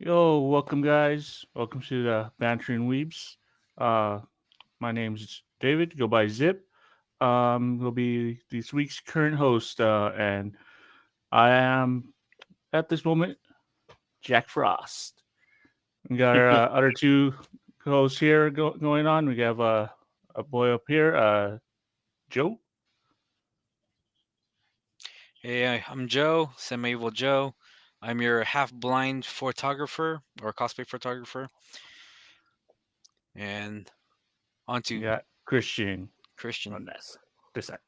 Yo, welcome guys. Welcome to the Bantering Weebs. Uh, my name's David. Go by Zip. Will be this week's current host, and I am at this moment Jack Frost. We got our other two hosts here going on. We have a boy up here, Joe. Hey, I'm Joe, Semi-Evil Joe. I'm your half-blind photographer or cosplay photographer. And on We to got Christian Christian. on this side.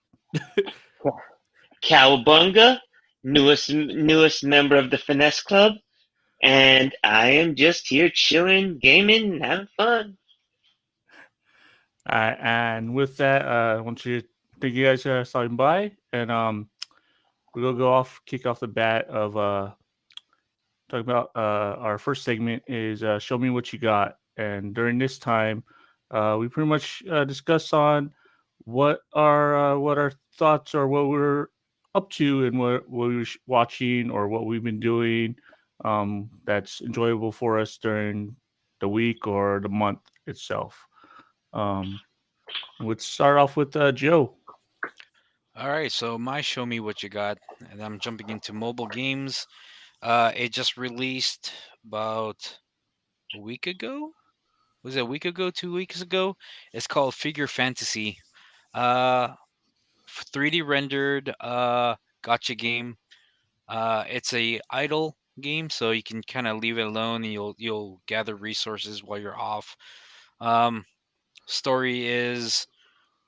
Cowabunga, newest member of the Finesse Club, and I am just here chilling, gaming, and having fun. And with that, I want you to thank you guys for stopping by, and we'll go off, kick off the bat of talking about our first segment is show me what you got. And during this time, we pretty much discuss on what our thoughts are, what we're up to, and what we're watching or what we've been doing that's enjoyable for us during the week or the month itself. Um, let's start off with Joe. All right, so my show me what you got, and I'm jumping into mobile games. It just released about a week ago. Was it a week ago? 2 weeks ago? It's called Figure Fantasy. Uh, 3D rendered gotcha game. It's a idle game, so you can kind of leave it alone, and you'll gather resources while you're off. Um, Story is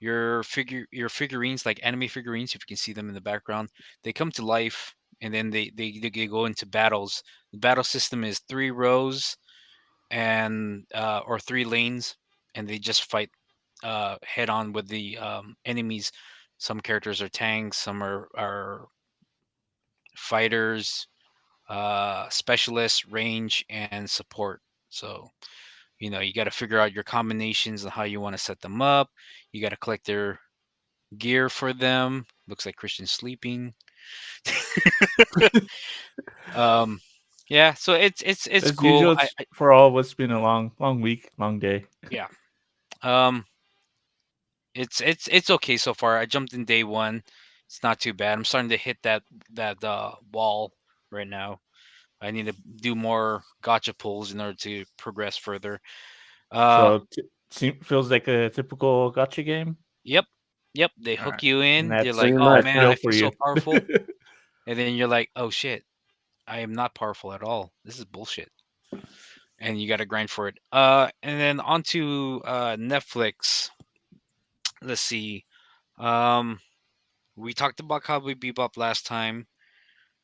your figurines, like anime figurines, if you can see them in the background, they come to life, and then they go into battles. The battle system is 3 rows and or 3 lanes, and they just fight head on with the enemies. Some characters are tanks, some are fighters, specialists, range, and support. So, you got to figure out your combinations and how you want to set them up. You got to collect their gear for them. Looks like Christian's sleeping. um, yeah, so it's As cool. usual, it's for all of us been a long week, long day. Yeah. Um, it's okay so far. I jumped in day one. It's not too bad. I'm starting to hit that wall right now. I need to do more gotcha pulls in order to progress further. Uh, So feels like a typical gotcha game. yep, yep. They All right, hook you and in. You're that's like, Pretty oh much. that's man, real I for feel so you. powerful, and then you're like, oh shit, I am not powerful at all. This is bullshit, and you got to grind for it. And then onto Netflix. Let's see. Um, we talked about Cowboy Bebop last time,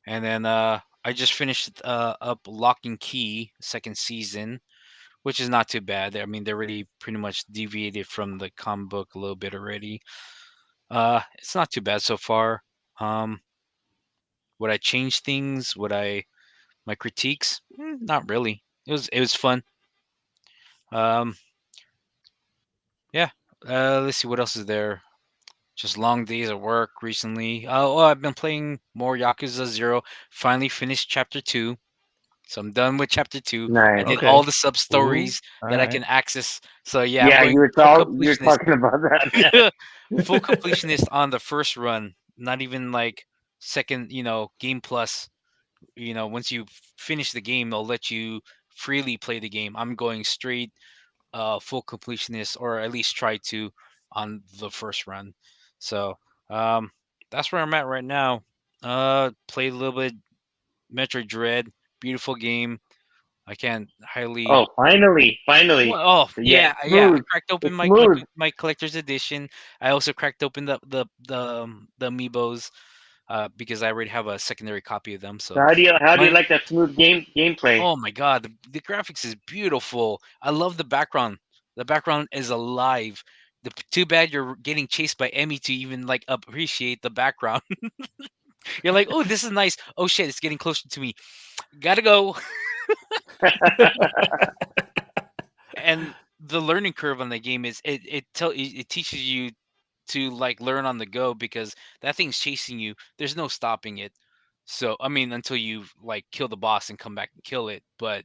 and then I just finished up Lock and Key second season, which is not too bad. I mean, they already pretty much deviated from the comic book a little bit already. It's not too bad so far. Um, would I change things? Would I my critiques? Not really. It was fun. Um, yeah. Let's see what else is there. Just long days at work recently. Oh, I've been playing more Yakuza Zero. Finally finished chapter 2. So I'm done with chapter 2. I Nice. did all Okay. the sub Ooh. stories All that I right. can access. So yeah, I'm Yeah, going you were talking about that. full completionist on the first run. Not even like second, game plus. Once you finish the game, they'll let you freely play the game. I'm going straight full completionist, or at least try to, on the first run. So um, that's where I'm at right now. Played a little bit Metroid Dread, beautiful game. I can't highly. Oh, finally. Well, oh Yeah, yeah, yeah. I smooth. cracked open It's my smooth. my collector's edition. I also cracked open the amiibos because I already have a secondary copy of them. So So how do you my like that smooth gameplay? oh my god, the graphics is beautiful. I love the background. The background is alive. Too bad you're getting chased by Emmy to even like appreciate the background. You're like, oh, this is nice. Oh shit, it's getting closer to me. Gotta go. And the learning curve on the game is it teaches you to like learn on the go, because that thing's chasing you. There's no stopping it. So I mean, until you like kill the boss and come back and kill it, but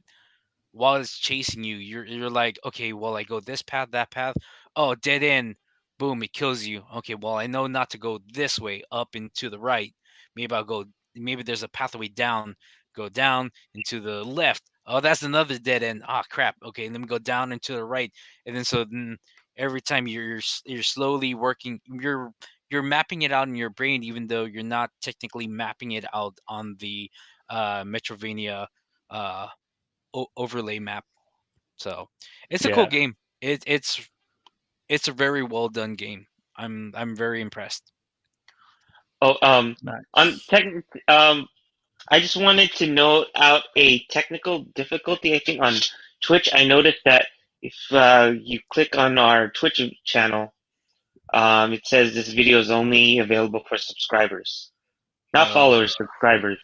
while it's chasing you, you're like, okay, well, I go this path, that path. Oh, dead end. Boom, it kills you. Okay, well, I know not to go this way, up and to the right. Maybe I'll go. Maybe there's a pathway down. Go down into the left. Oh, that's another dead end. Ah, crap. Okay, let me go down and to the right. And then every time you're slowly working, you're mapping it out in your brain, even though you're not technically mapping it out on the Metrovania uh, overlay map. So it's a cool Yeah. game. It's a very well done game. I'm very impressed. Oh, on Nice. tech, um, I just wanted to note out a technical difficulty. I think on Twitch, I noticed that if you click on our Twitch channel, it says this video is only available for subscribers, not Uh, followers, subscribers.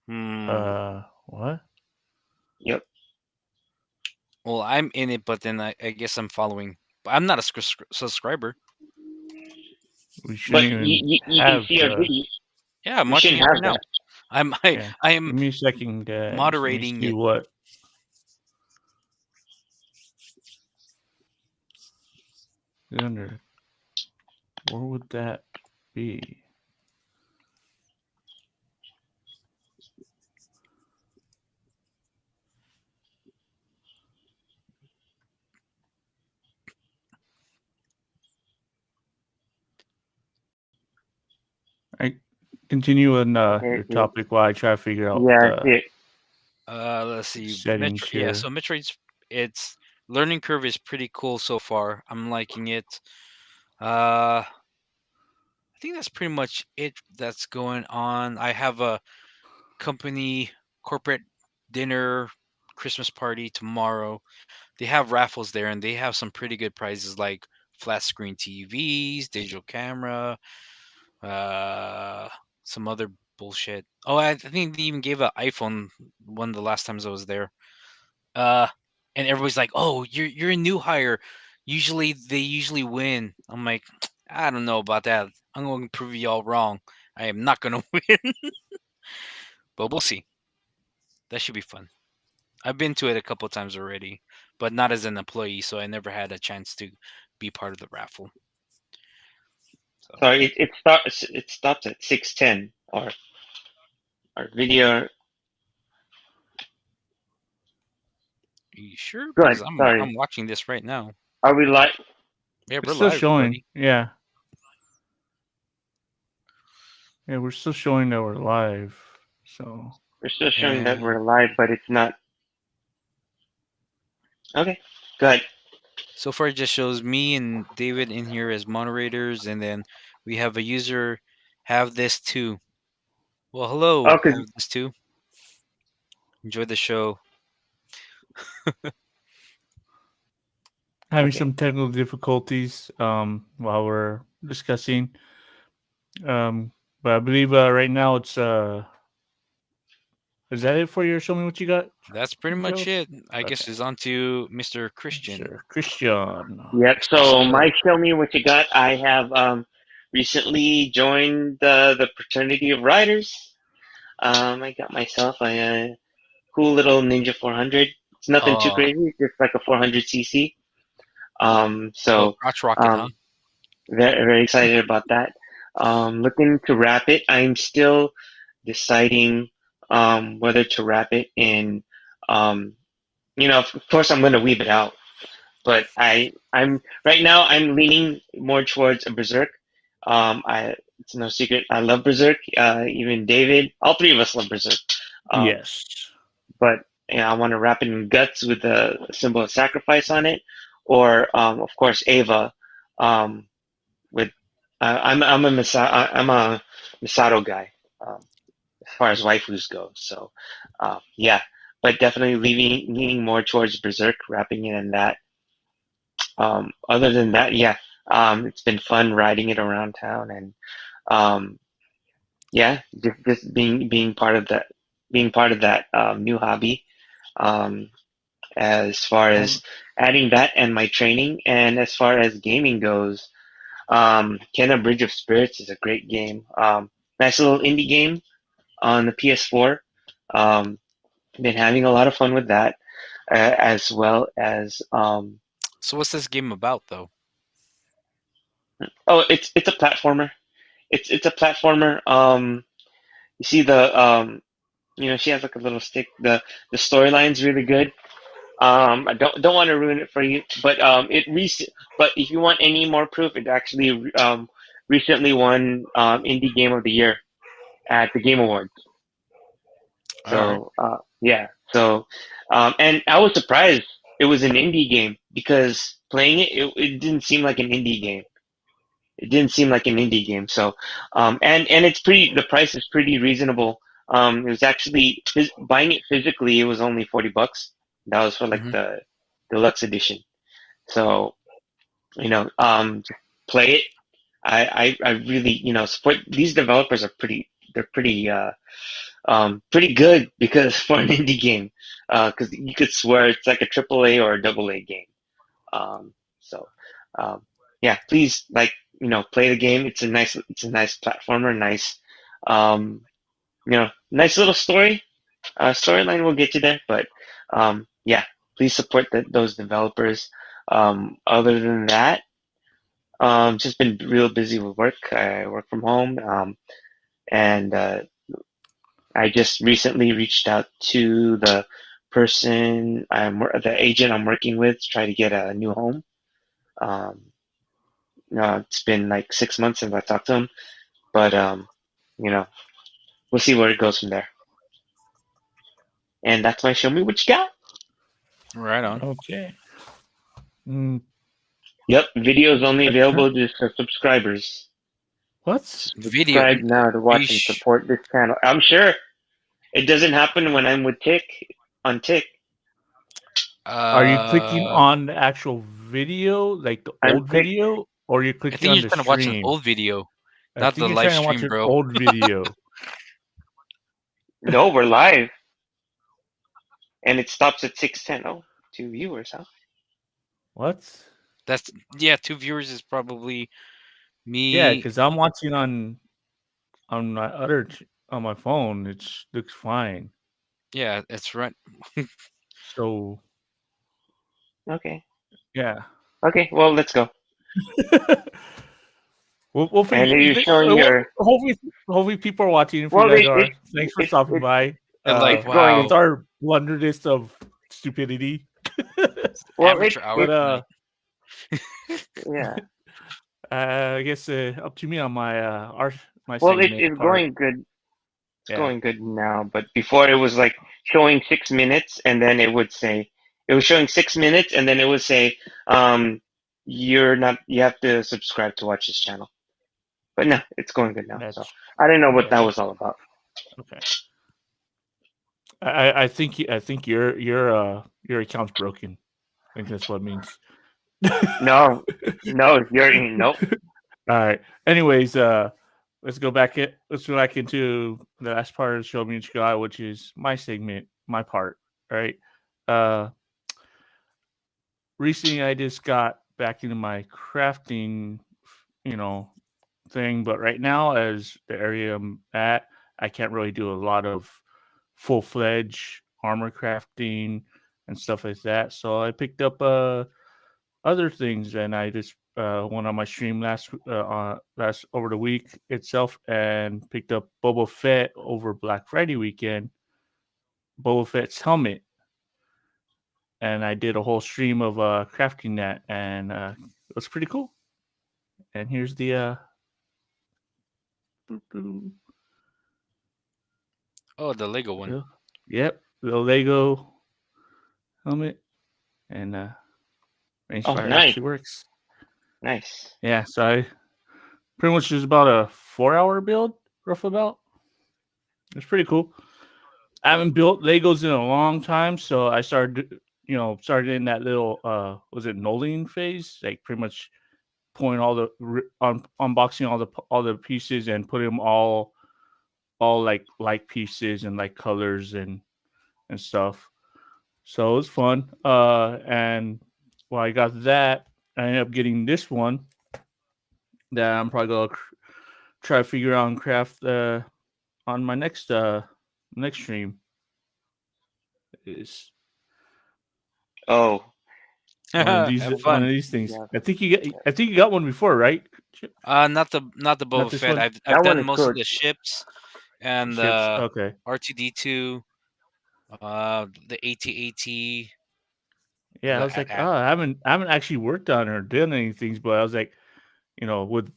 hmm. What? Yep. Well, I'm in it, but then I guess I'm following. But I'm not a subscriber. We But shouldn't even you can have see our the. video. Yeah, I'm We watching shouldn't it right have now. that. Yeah. I am Give me a second, guys. Let me moderating see it. what. Under. Where would that be? I continue on There your it is. topic while I try to figure out Yeah, I the see it. Let's see. settings Metro. Yeah, here. so Metroid's its learning curve is pretty cool so far. I'm liking it. I think that's pretty much it that's going on. I have a company corporate dinner Christmas party tomorrow. They have raffles there and they have some pretty good prizes like flat screen TVs, digital camera, uh some other bullshit. Oh, I think they even gave an iPhone one of the last times I was there. Uh and everybody's like, "Oh, you're a new hire. Usually they usually win." I'm like, "I don't know about that. I'm going to prove you all wrong. I am not going to win." But we'll see. That should be fun. I've been to it a couple times already, but not as an employee, so I never had a chance to be part of the raffle. So, Sorry, it stops at 6:10. Our video. are you sure? Good. Because I'm Sorry. watching this right now. Are we live? Yeah, It's we're still live, showing. buddy. Yeah. Yeah, we're still showing that we're live. So. We're still showing that And we're live, but it's not. Okay. Good. so far, it just shows me and David in here as moderators, and then we have a user have this too. Well, hello, Okay. have this too. Enjoy the show. Having Okay. some technical difficulties while we're discussing. Um, but I believe right now it's is that it for your show me what you got, That's pretty much Joe? it. I Okay. guess is on to Mr. Christian. Sure. Christian. Yep. So Christian. my show me what you got. I have recently joined the fraternity of riders. I got myself a cool little Ninja 400. It's nothing too Oh, crazy. It's just like a 400cc. well, So crotch rocket, huh? um, very excited about that. Looking to wrap it. I'm still deciding whether to wrap it in. Um, of course, I'm going to weave it out, but I'm right now. I'm leaning more towards a Berserk. It's no secret. I love Berserk. Even David, all three of us love Berserk. Um, Yes. but I want to wrap it in guts with a symbol of sacrifice on it, or of course Ava. Um, with I'm a Misato guy as far as waifus go. So yeah, but definitely leaning more towards Berserk, wrapping it in that. Other than that, yeah, it's been fun riding it around town and um, yeah, just being part of that new hobby. Um, as far Oh, as adding that and my training, and as far as gaming goes, Kenna Bridge of Spirits is a great game. Nice little indie game on the PS4. Been having a lot of fun with that. as well as So what's this game about, though? oh, it's a platformer. It's a platformer. You see she has like a little stick. The storyline's really good. I don't want to ruin it for you, but but if you want any more proof, it actually recently won Indie Game of the Year at the Game Awards. All right. So yeah, so and I was surprised it was an indie game because playing it didn't seem like an indie game. It didn't seem like an indie game. So and it's pretty. The price is pretty reasonable. It was actually buying it physically. It was only $40. That was for like Mm-hmm. the deluxe edition. So just play it. I really support these developers are pretty. They're pretty good because for an indie game, because you could swear it's like a triple A or a double A game. So um, yeah, please play the game. It's a nice platformer, um, nice little story. Storyline will get you there, but yeah, please support those developers. Other than that, just been real busy with work. I work from home, and I just recently reached out to the agent I'm working with to try to get a new home. Um, it's been like 6 months since I talked to him, but you know, we'll see where it goes from there. And that's my show me what you got. Right on. Okay. Mm, Yep, video is only that's available to subscribers. what? Video. Subscribe now to watch and Yeesh. support this channel. I'm sure it doesn't happen when I'm with Tick on Tick. Are you clicking Uh, on the actual video, like the I'm old Tick. video, or you're I clicking think on you're the trying to watch an stream? old video, I not think the you're live trying to watch stream, an bro. old video. No, we're live, and it stops at 6:10. Oh, 2 viewers, huh? What? That's yeah. 2 viewers is probably Yeah, me. because I'm watching on my on my phone. It looks fine. Yeah, it's right. So Okay. yeah, Okay. Well, let's go. we'll And figure. you're showing your. Hopefully people are watching. If you Well, guys are, thanks for it's stopping it's by. And like, it's Uh, going. it's wow, our blunderness of stupidity. Well, amateur But hour tonight. yeah. I guess up to me on my Well, segment it's part. going good. It's Yeah, going good now. But before it was like showing 6 minutes, and then it was showing 6 minutes, and then it would say, you're not. You have to subscribe to watch this channel. But no, it's going good now. So that's I didn't know what yeah. that was all about. Okay. I think your account's broken. I think that's what it means. No, no, nope. All right. Anyways, let's go back into the last part of the show me what you got, which is my segment, my part. All right. Uh Recently I just got back into my crafting, you know, thing, but right now as the area I'm at, I can't really do a lot of full-fledged armor crafting and stuff like that. So I picked up other things, and I just went on my stream last over the week itself and picked up Boba Fett over Black Friday weekend. Boba Fett's helmet, and I did a whole stream of crafting that, and it was pretty cool. And here's the Oh, the Lego one. yep, the Lego helmet, and Oh, rangefinder nice, actually works. nice. Yeah, so I pretty much just about a 4-hour build, roughly about. It's pretty cool. I haven't built Legos in a long time, so I started in that little was it knolling phase, like pretty much pulling all the unboxing all the pieces and putting them all like pieces and like colors and stuff. So it was fun. And while I got that, I ended up getting this one that I'm probably gonna try to figure out and craft on my next stream. Is Oh, Have one of fun. these things. yeah. I think you got one before, right? Not the Not Boba this Fett. one. I've That one done is most of cool. the ships and Ships. Okay. R2D2, the AT-AT. Yeah, I was like, oh, I haven't actually worked on or done any things, but I was like, with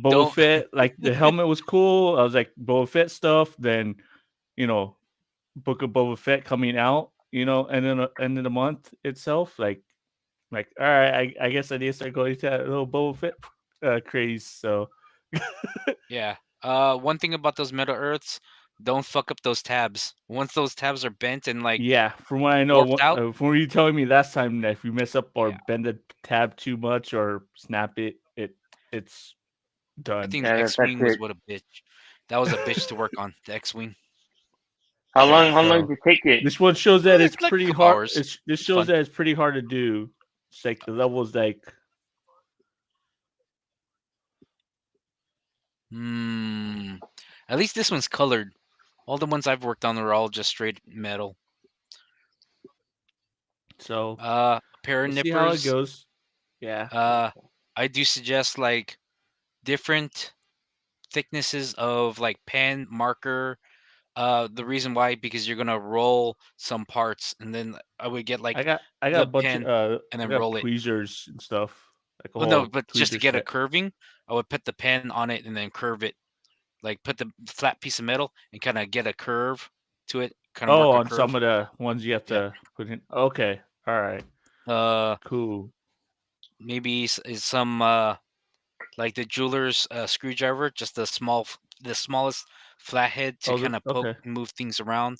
Boba Don't. Fett, like the helmet was cool. I was like Boba Fett stuff. Then, you know, Book of Boba Fett coming out, and then end of the month itself, like all right, I guess I need to start going to that little Boba Fett craze. So Yeah. One thing about those Metal Earths, don't fuck up those tabs. Once those tabs are bent and like yeah, from what I know, warped out, from what you telling me last time, that if you mess up or yeah, bend the tab too much or snap it's I done. think the Yeah, that's X-wing was it. what a bitch. That was a bitch to work on. The X-wing. How Yeah, long? How long so did it take it? this one shows that it's Like a pretty couple hard. hours. This It's shows fun. that it's pretty hard to do. It's like the levels, like Hmm. At least this one's colored. All the ones I've worked on are all just straight metal. so. A pair of We'll see how it nippers. goes. Yeah, I do suggest like different thicknesses of like pen, marker. The reason why, because you're gonna roll some parts, and then I would get like I got the a bunch of pen and I then got roll it. tweezers and stuff, like a Well, no, whole but just to tweezer get a set. curving, I would put the pen on it and then curve it. Like put the flat piece of metal and kind of get a curve to it, kind of Oh, work a on curve. some of the ones you have Yep. to put in. Okay, all right, Uh, cool. maybe some like the jeweler's screwdriver, just the smallest flathead to kind of poke Okay, and move things around.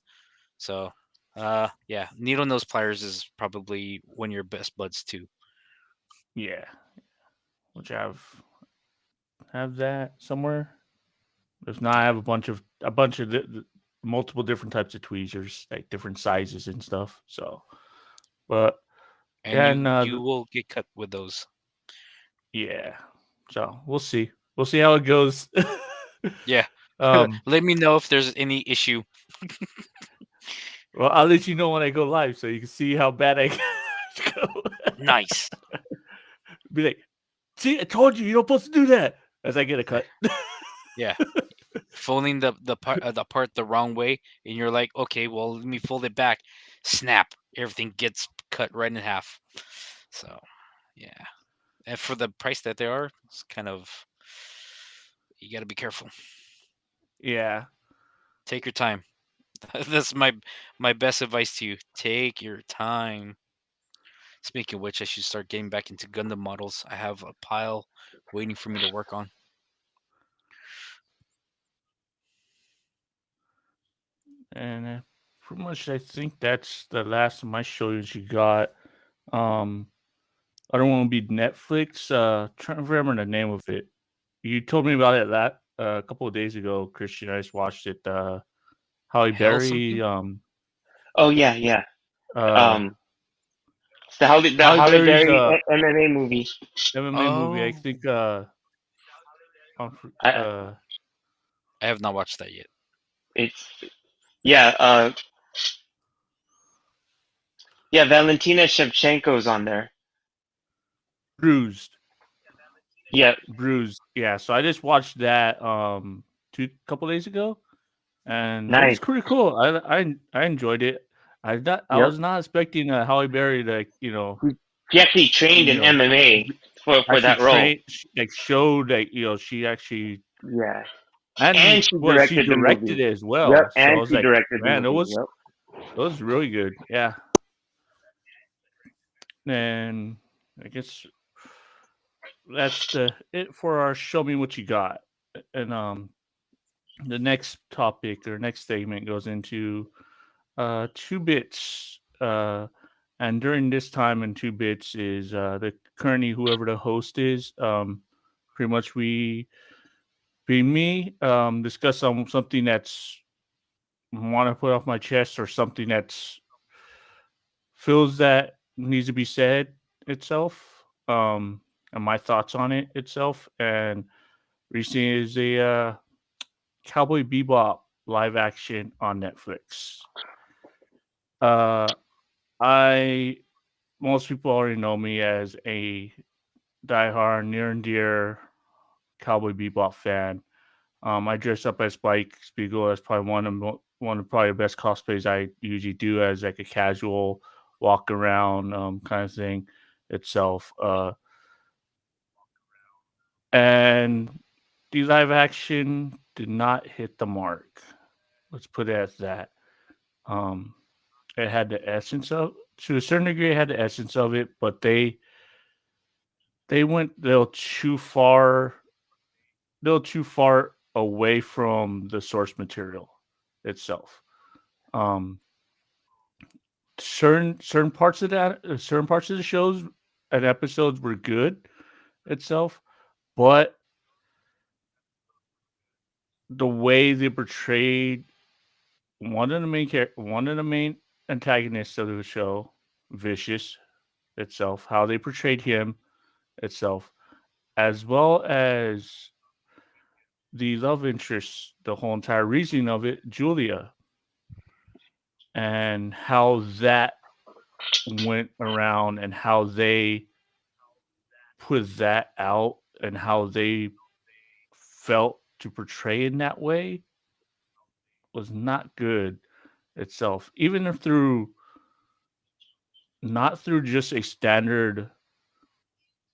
So, yeah, needle nose pliers is probably one of your best buds too. yeah. Which have that somewhere. If not, I have a bunch of multiple different types of tweezers, like different sizes and stuff. So, but And yeah, you and you will get cut with those. yeah. So we'll see. We'll see how it goes. Yeah. um. Let me know if there's any issue. Well, I'll let you know when I go live, so you can see how bad I go. Nice. Be like, see, I told you, you're not supposed to do that. As I get a cut. Yeah. Folding the part the wrong way, and you're like, okay, well, let me fold it back. Snap. Everything gets cut right in half. So, yeah. And for the price that they are, it's kind of, you got to be careful. Yeah. Take your time. That's my best advice to you. Take your time. Speaking of which, I should start getting back into Gundam models. I have a pile waiting for me to work on. And pretty much, I think that's the last of my shows you got. Um, I don't want to be Netflix. Trying to remember the name of it. You told me about it a couple of days ago, Christian. I just watched it. Holly Hell Berry. something? Oh yeah, yeah. Uh, Um, it's the Holly Halle Berry's Berry MMA movie. MMA movie. I Oh, think. On, I, I have not watched that yet. it's yeah. Yeah. Valentina Shevchenko's on there. Bruised. Yeah. Bruised. Yeah. So I just watched that couple days ago, and it was Nice. pretty cool. I enjoyed it. I Yep. was not expecting Halle Berry to She actually trained you in know MMA for actually that role. showed that she actually, Yeah. And and she well, she directed the directed movie. it as Yep. well. So I And was she like, directed the man, movie. Yep. it was really good. Yeah. And I guess that's it for our show me what you got. And the next topic or next segment goes into 2 bits. And during this time in 2 bits is the currently whoever the host is. Pretty much we being me discuss something that's want to put off my chest or something that's feels that needs to be said itself. And my thoughts on it itself. And recently is a Cowboy Bebop live action on Netflix. Uh, I most people already know me as a diehard, near and dear Cowboy Bebop fan. I dress up as Spike Spiegel. That's probably one of probably the best cosplays I usually do as like a casual walk around kind of thing itself. And the live action did not hit the mark. Let's put it as that. Um, it had the essence of, to a certain degree, it had the essence of it, but they went a little too far, away from the source material itself. Um, certain parts of that, certain parts of the shows and episodes were good itself, but the way they portrayed one of the main antagonists of the show, Vicious itself, how they portrayed him itself, as well as the love interest, the whole entire reason of it, Julia, and how that went around and how they put that out and how they felt to portray in that way was not good itself. Even if through not through just a standard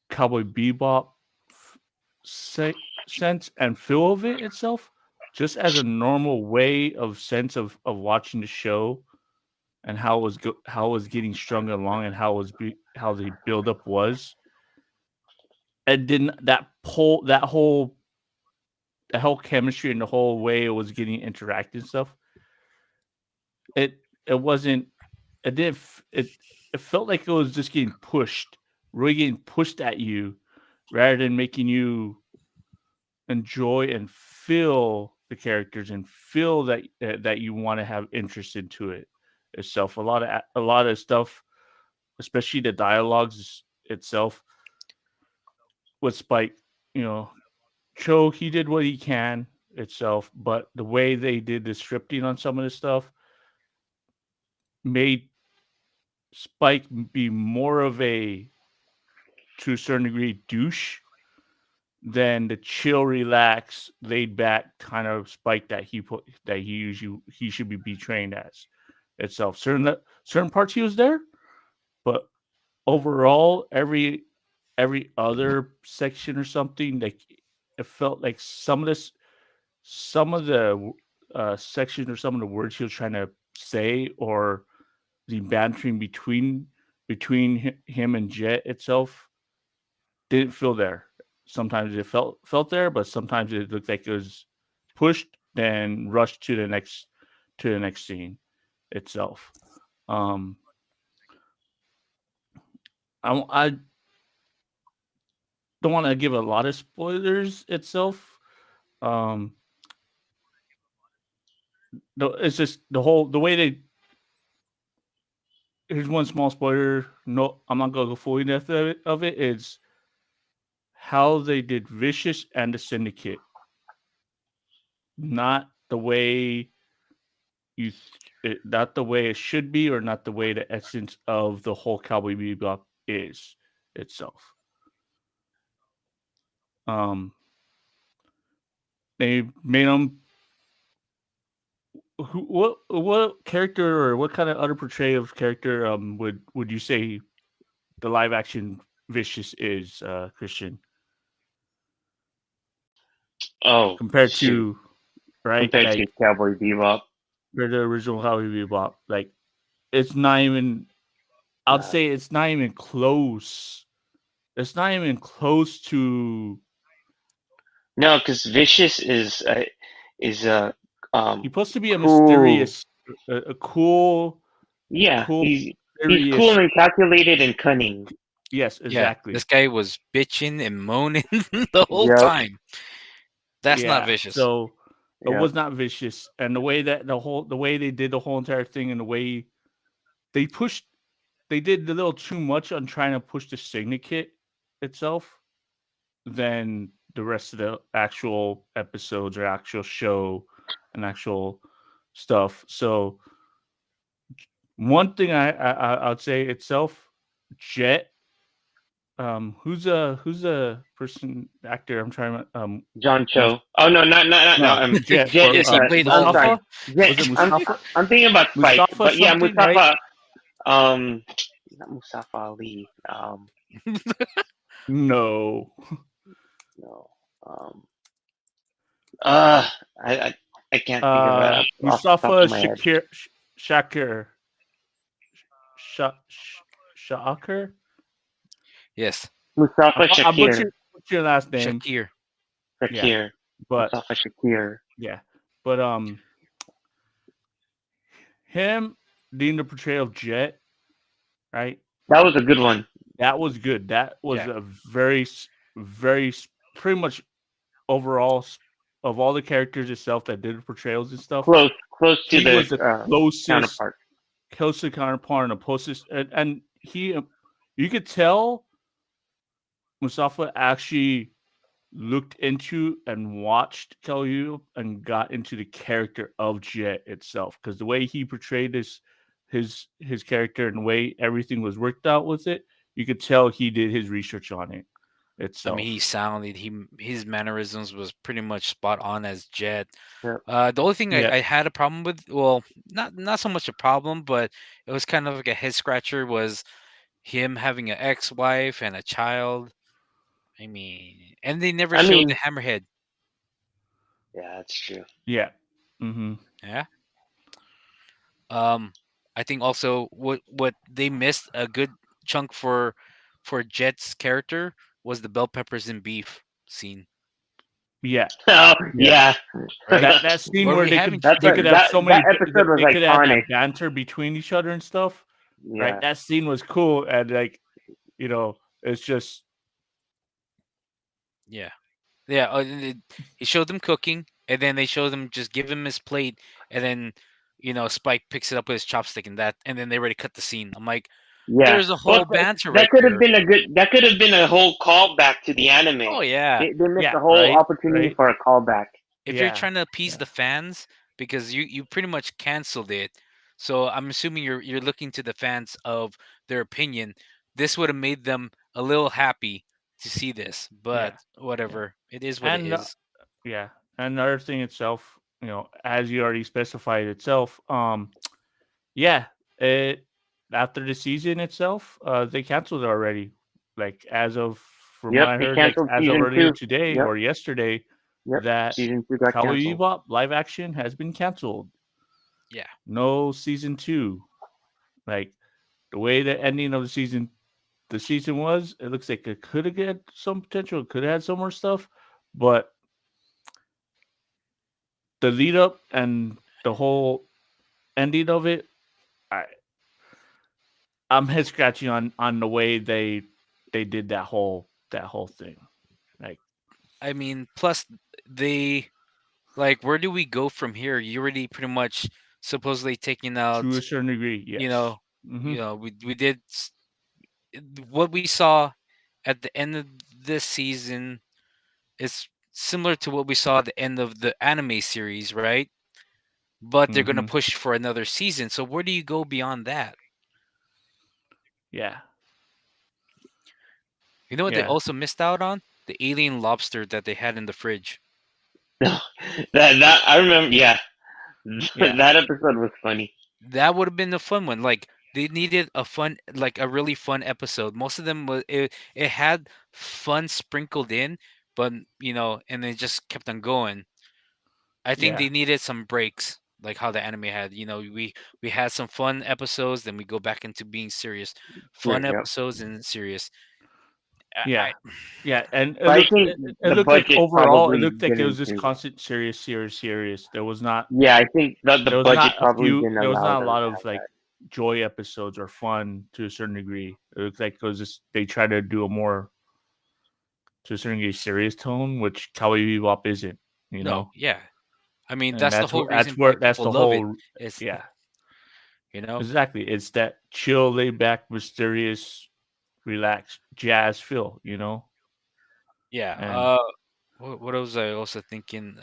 Cowboy Bebop f- sense and feel of it itself, just as a normal way of sense of watching the show and how it was how it was getting strung along and how the build up was. And didn't that whole chemistry and the whole way it was getting interacted and stuff. It wasn't it didn't it felt like it was just getting pushed, really getting pushed at you, rather than making you enjoy and feel the characters and feel that you want to have interest into it itself. A lot of stuff, especially the dialogues itself, with Spike, you know, Cho, he did what he can itself, but the way they did the scripting on some of this stuff made Spike be more of a, to a certain degree, douche than the chill, relaxed, laid back kind of Spike that he should be betrayed as itself. Certain parts he was there, but overall, every other section or something, like it felt like some of the sections or some of the words he was trying to say, or the bantering between him and Jet itself, didn't feel there. Sometimes it felt there, but sometimes it looked like it was pushed, then rushed to the next scene itself. Um, I don't want to give a lot of spoilers itself. Um, it's just the way they. Here's one small spoiler. No, I'm not gonna go fully in depth of it. Is how they did Vicious and the Syndicate, not the way not the way it should be, or not the way the essence of the whole Cowboy Bebop is itself. Um, they made them. What character or what kind of other portrayal of character would you say the live action Vicious is, Christian, Oh compared shoot! to, right, Compared to like, Cowboy Bebop, compared to the original Cowboy Bebop? Like, it's not even. I'd nah. say it's not even close. It's not even close to. No, because Vicious is a He's supposed to be a cool. mysterious, a cool, Yeah, cool, he's cool mysterious. and calculated and cunning. Yes, Yeah, this exactly. guy was bitching and moaning the whole Yep, time. That's not Yeah. vicious. So it yep. was not vicious, and the way that the way they did the whole entire thing, and the way they pushed, they did a little too much on trying to push the syndicate itself than the rest of the actual episodes or actual show and actual stuff. So One thing I'd say itself, Jet. Who's a person actor? I'm trying to John Mus- Cho. Oh no, not no. no Jet Jet for is Yes, he played all I'm of sorry. them. Mustafa. Jet. Was it I'm Mustafa? I'm thinking about Spike, Mustafa but yeah, something, right? Mustafa. Um, not Mustafa Ali. No. No. Um, uh, I I, I can't think of it off the top Mustafa of my head. Shakir. Shakir. Yes, Mustafa I Shakir. what's your last name? Shakir. Yeah, Shakir. but Mustafa Shakir. yeah, but him doing the portrayal of Jet, right? That was a good one. That was good. That was Yeah, a pretty much overall of all the characters itself that did the portrayals and stuff. Close to He the was the closest counterpart. closest counterpart and the closest, and he, you could tell Mustafa actually looked into and watched Kelly and got into the character of Jet itself, because the way he portrayed his character and the way everything was worked out with it, you could tell he did his research on it I mean, he itself. sounded his mannerisms was pretty much spot on as Jet. Yeah. The only thing Yeah, I had a problem with, well, not so much a problem, but it was kind of like a head scratcher, was him having an ex-wife and a child. I mean, and they never I showed the mean, hammerhead. yeah, that's true. yeah, mm-hmm, Yeah. Um, I think also what they missed a good chunk for Jet's character was the bell peppers and beef scene, yeah, Oh yeah. yeah, right? That scene Where where we haven't they could have so that many episode was they could have iconic. that banter between each other and stuff, right? Yeah, That scene was cool, and like, it's just yeah. Yeah, he showed them cooking, and then they showed them just give him his plate, and then Spike picks it up with his chopstick, and then they already cut the scene. I'm like, yeah. there's a Well, whole banter that right could have there. been a good. That could have been a whole callback to the anime. Oh yeah, They missed yeah, a whole right, opportunity right, for a callback. if you're yeah, trying to appease yeah, the fans, because you pretty much canceled it, so I'm assuming you're looking to the fans of their opinion. This would have made them a little happy to see this, but yeah, yeah, whatever, it is what it and is. yeah, and another thing itself, as you already specified itself, yeah, it after the season itself, they canceled it already. Like as of from what Yep, I they heard, like canceled as of season earlier two. today Yep, or yesterday, yep. that Season two got Cowboy canceled. Bebop live action has been canceled. Yeah, No season two. Like the way the ending of the season was, it looks like it could have had some potential. It could have had some more stuff, but the lead up and the whole ending of it, I I'm head scratching on the way they did that whole thing. Like I mean, plus they like, where do we go from here? You already pretty much supposedly taking to a out, certain degree, you yes. know, Hmm. we did what we saw at the end of this season is similar to what we saw at the end of the anime series, right? But they're gonna Hmm. push for another season. So where do you go beyond that? Yeah, You know what they yeah, also missed out on? The alien lobster that they had in the fridge. No, that I remember. Yeah, yeah, that episode was funny. That would have been a fun one. Like, they needed a fun, like a really fun episode. Most of them was it had fun sprinkled in, but and they just kept on going. I think yeah, they needed some breaks, like how the anime had. We had some fun episodes, then we go back into being serious. Sure, Fun yep. episodes and serious. yeah, yeah. And it But I looked think it the looked like budget overall, it probably looked like it was didn't just do. constant serious, serious, serious. Yeah, I think the budget probably didn't There was allow not a them lot to of have like that. joy episodes or fun to a certain degree. It looks like it was just they tried to do a more to a certain degree serious tone, which Cowboy Bebop isn't. You No, know, yeah. I mean, and that's the whole reason why that's people the love it. whole. It's Yeah, you know, exactly. It's that chill, laid back, mysterious, relaxed jazz feel. yeah. And What was I also thinking?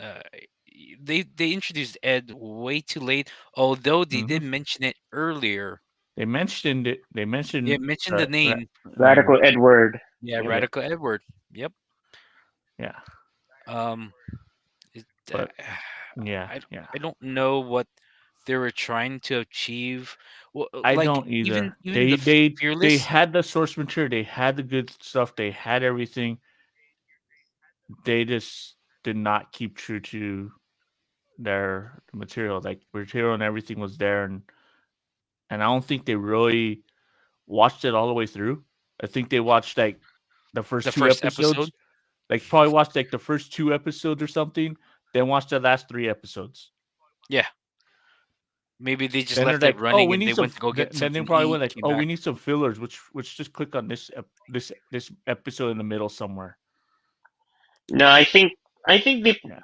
They introduced Ed way too late, although they did hmm mention it earlier. They mentioned it. They Yeah, mentioned mention the name. Radical Edward. Yeah, Yep. yeah, Radical Edward. Yep. yeah, Um, it, but yeah, I yeah. I don't know what they were trying to achieve. Well, I like don't either. even the They Fearless. had the source material. They had the good stuff. They had everything. They just did not keep true to their material. Like material and everything was there, and I don't think they really watched it all the way through. I think they watched like the The first two first episode. episodes. Like probably watched like the first two episodes or something. Then watched the last three episodes. Yeah, maybe they just Then they're left it like, "Oh, running we and need they some." went to go get Then they something to probably went eat, like, came "Oh, we back. need some fillers." Which just click on this episode in the middle somewhere. No, I think Yeah,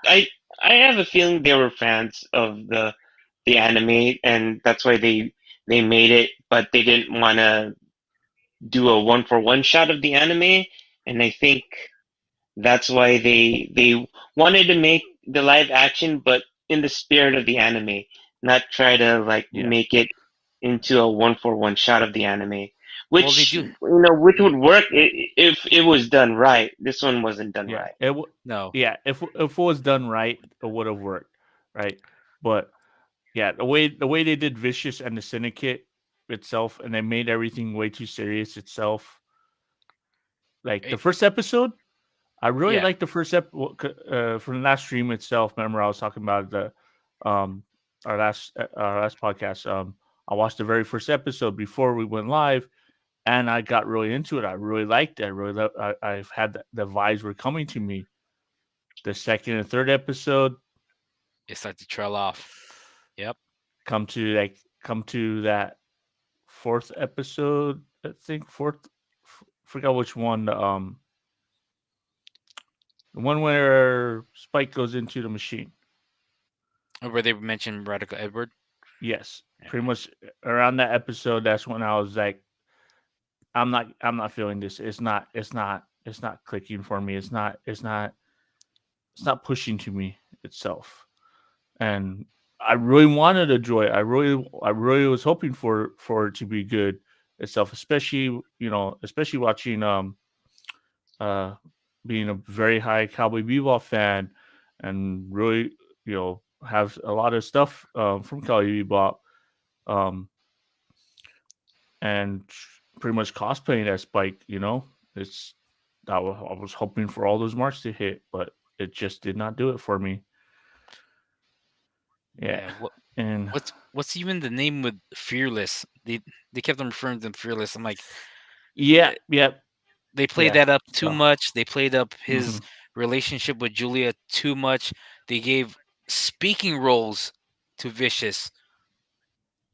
I have a feeling they were fans of the anime, and that's why they made it, but they didn't want to do a one for one shot of the anime, and I think that's why they wanted to make the live action, but in the spirit of the anime, not try to like yeah, make it into a one for one shot of the anime, Well, they which do. which Yeah. would work if it was done right. This one wasn't done yeah. right. No. Yeah. If it was done right, it would have worked, right? But yeah, the way they did Vicious and the Syndicate itself, and they made everything way too serious itself. Like the It, first episode, I really yeah. liked the first from the last stream itself. Remember, I was talking about the um our last podcast. I watched the very first episode before we went live, and I got really into it. I really liked it. I really I've had the vibes were coming to me. The second and third episode It started to trail off. Yep. come to that fourth episode. I think forgot which one. The one where Spike goes into the machine. Where they mentioned Radical Edward. Yes, Yeah. pretty much around that episode. That's when I was like, I'm not feeling this. It's not clicking for me. It's not pushing to me itself. And I really wanted to enjoy it. I really was hoping for it to be good itself, especially especially watching uh being a very high Cowboy Bebop fan and really have a lot of stuff from Cowboy Bebop um and pretty much cosplaying as Spike. It's I was hoping for all those marks to hit, but it just did not do it for me. Yeah, Yeah. and What's even the name with Fearless? They kept on referring to them Fearless. I'm like, yeah, eh, yeah, they played yeah. that up too So, much. They played up his mhm. relationship with Julia too much. They gave speaking roles to Vicious.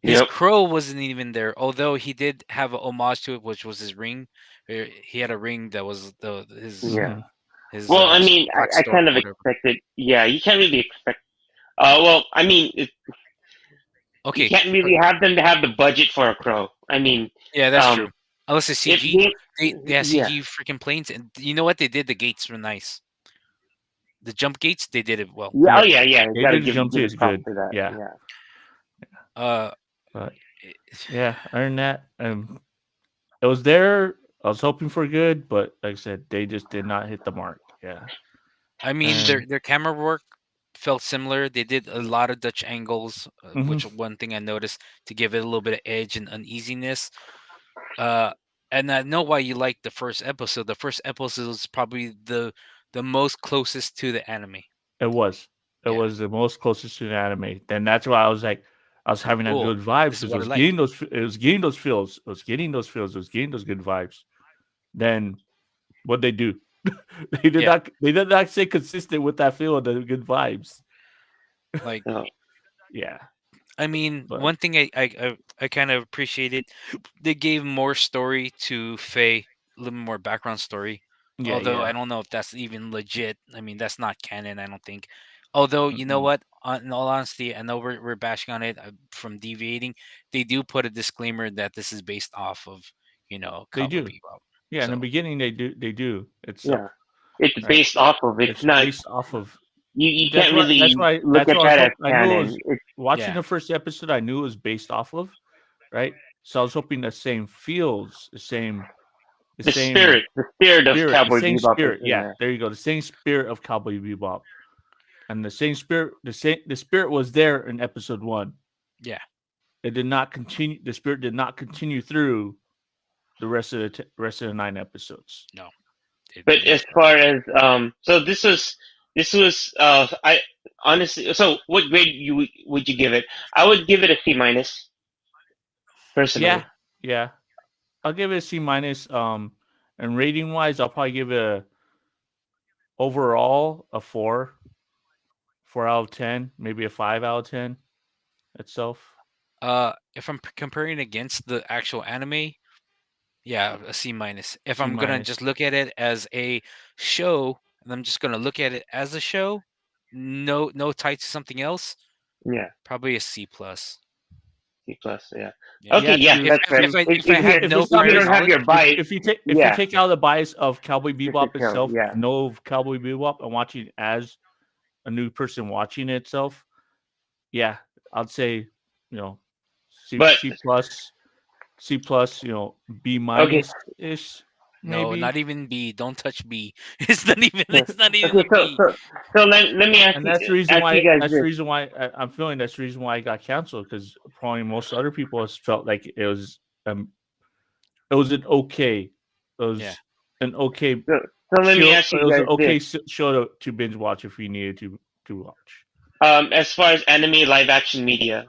His Yep. crow wasn't even there, although he did have a homage to it, which was his ring. He had a ring that was Yeah. Mhm. his Well, I mean, stock I store kind or of whatever. expected. Yeah, you can't really expect. Well, I mean, you Okay, can't really have them to have the budget for a crow. I mean, yeah, that's um, true. Unless it's if CG, they have yeah, CG freaking planes, and you know what they did? The gates were nice. The jump gates, they did it well. yeah, oh Yeah, yeah, yeah, you they gotta did the jump to give it is props good. for that. Yeah, Yeah. Uh, but it- yeah, other than that, it was there. I was hoping for good, but like I said, they just did not hit the mark. Yeah, I mean, and their camera work felt similar. They did a lot of Dutch angles, mhm, which one thing I noticed to give it a little bit of edge and uneasiness. Uh, and I know why you liked the first episode. The first episode is probably the most closest to the anime. it was Yeah. the most closest to an anime. Then that's why I was like, I was Like, having that oh, good vibes this is because it what I was like. getting those. It was getting those feels. It was getting those feels. It was getting those good vibes. Then what they do? Yeah. They did not stay consistent with that feel and the good vibes. Like, So, Yeah, I mean, but one thing I kind of appreciated, they gave more story to Faye, a little more background story. yeah, Although I yeah. don't know if that's even legit. I mean, that's not canon, I don't think. Although, you know Mm-mm. what? In all honesty, I know we're bashing on it from deviating. They do put a disclaimer that this is based off of, They Cowboy do. Bebop. Yeah, in the So, beginning they do. They do yeah, itself. it's Right. based off of. It's It's not. based off of. You can't really look That's at why I was that as hope. I knew it canon. was It's watching yeah. the first episode. I knew it was based off of. Right. So I was hoping the same feels, the The same spirit of spirit, the Cowboy same Bebop is spirit. in Yeah, there. there you go. The same spirit of Cowboy Bebop, and the same spirit, the spirit was there in episode one. Yeah. It did not continue. The spirit did not continue through the rest of the 9 episodes. No. It But as never. far as so this was I honestly, so what grade would you give it? I would give it a C minus Yeah, personally. yeah. I'll give it a C minus. And rating wise, I'll probably give it overall a 4 out of 10, maybe a 5 out of 10 itself. If I'm comparing against the actual anime, yeah, a C minus. If C I'm gonna just minus. look at it as a show, and I'm just gonna look at it as a show, no ties to something else, Yeah, probably a C plus. C plus. Yeah. Yeah. Okay, Yeah, yeah, true, If that's if fair. if true. I If if I if had you If no it's if not you prior don't have knowledge, your bias, if you yeah, take out the bias of Cowboy just a Bebop show. itself, Yeah, no Cowboy Bebop, and watching as a new person watching it itself, yeah, I'd say, you know, but C plus, C plus, B okay, minus ish, no, maybe. not even B. Don't touch B. It's not even. so, It's not even okay, a B. so let me And that's the reason ask you why. guys That's the this. reason why I'm feeling. That's the reason why I got canceled, because probably most other people has felt like it was an okay, it Yeah. was an okay So, so let me show. ask It you was an guys this. okay show to binge watch if you needed to watch. As far as anime live action media,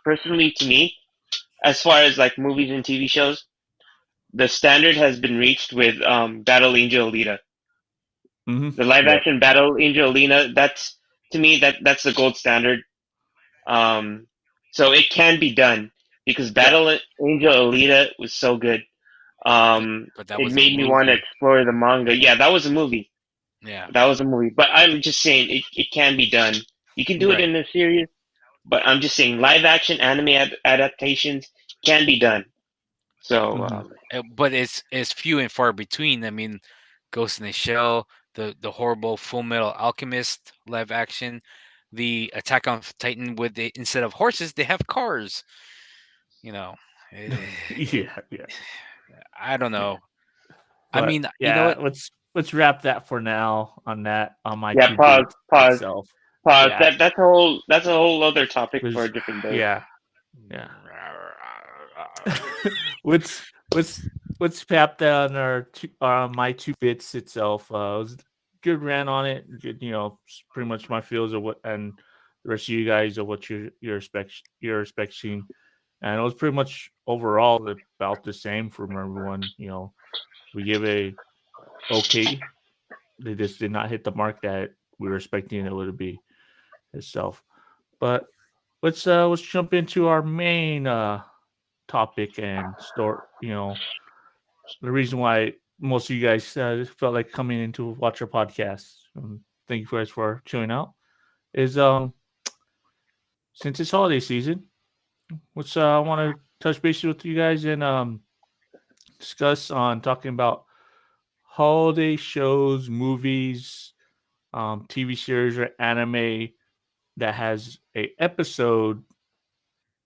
personally to me, as far as like movies and TV shows, the standard has been reached with Battle Angel Alita. Mm-hmm. The live Yep. action Battle Angel Alita, that's to me that's the gold standard. Um, so it can be done because Yeah. Battle Angel Alita was so good. But that It was a made me want to movie. explore the manga. Yeah, that was a movie. Yeah. That was a movie. But I'm just saying it can be done. You can do it Right. in a series, but I'm just saying live action anime adaptations can be done. So Mm-hmm. But it's few and far between. I mean, Ghost in the Shell, the horrible Full Metal Alchemist live action, the Attack on Titan with the instead of horses they have cars. You know, eh, Yeah. Yeah. I don't Yeah. know. I But mean, you know yeah, what? let's wrap that for now on that on my yeah, two bits pause, itself. pause. Yeah. That's a whole other topic for a 'Cause- different day. yeah. Yeah. let's let's let's tap down my 2 bits itself. It was a good rant on it. Good, pretty much my feels of what, and the rest of you guys of what you're expecting, and it was pretty much overall about the same from everyone. We give a okay. They just did not hit the mark that we were expecting it would be itself. But let's jump into our main topic and start. The reason why most of you guys felt like coming in to watch our podcast. Thank you guys for tuning out. Is since it's holiday season, which I want to touch base with you guys and discuss on talking about holiday shows, movies, TV series, or anime that has a episode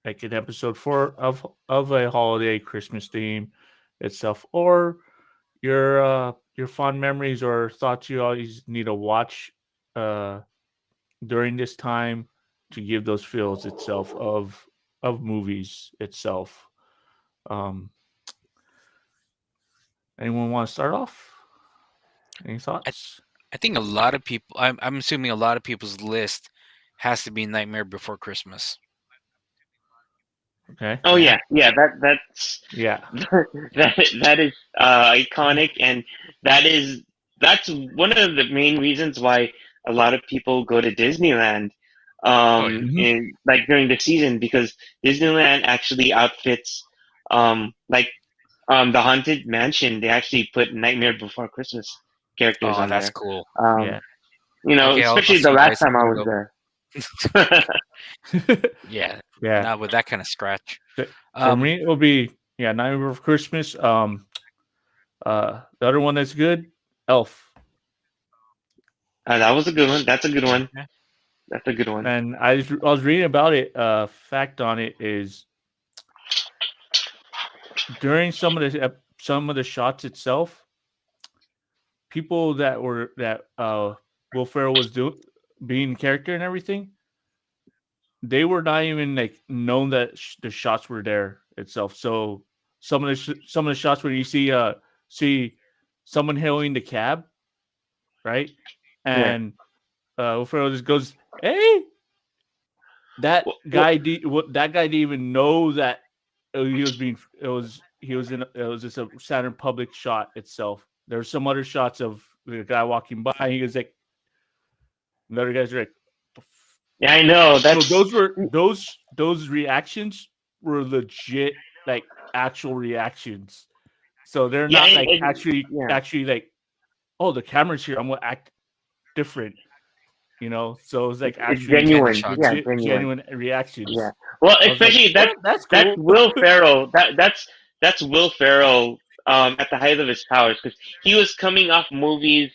like an episode four of a holiday Christmas theme itself, or your fond memories or thoughts you always need to watch uh during this time to give those feels itself of movies itself. Um Anyone want to start off? Any I thoughts? I think a lot of people. I'm assuming a lot of people's list has to be Nightmare Before Christmas. Okay. Oh Yeah. yeah, yeah. That's Yeah. that is iconic, and that is that's one of the main reasons why a lot of people go to Disneyland, Oh yeah. Hmm. in like during the season because Disneyland actually outfits, like the Haunted Mansion. They actually put Nightmare Before Christmas characters Oh, on that's there. cool. Um, Yeah. you know, Okay, I'll especially see the you last guys. I'm time I gonna was go. there. Yeah, Yeah. not with that kind of scratch. For Um, me, it will be Nightmare Before Christmas. The other one that's good, Elf. That was a good one. That's a good one. yeah. That's a good one. And I was reading about it. Fact on it is during some of the shots itself, people that Will Ferrell was doing being character and everything, they were not even like known that the shots were there itself. So some of the shots where you see someone hailing the cab, right, Yeah. and Will Ferrell just goes, "Hey." That Well, that guy didn't even know that he was being. It was he was in. It was just a Saturn public shot itself. There were some other shots of the guy walking by. He was like, the other guys are like, yeah, I know. so That's those reactions were legit, like actual reactions. So they're yeah, not like yeah. actually like, oh, the camera's here. I'm gonna act different. So it's like It's actually Candid genuine. shots. Yeah, legit, genuine. genuine reactions. Yeah. Well, I was like, especially what? That's that's cool. Will Ferrell. That's Will Ferrell at the height of his powers because he was coming off movies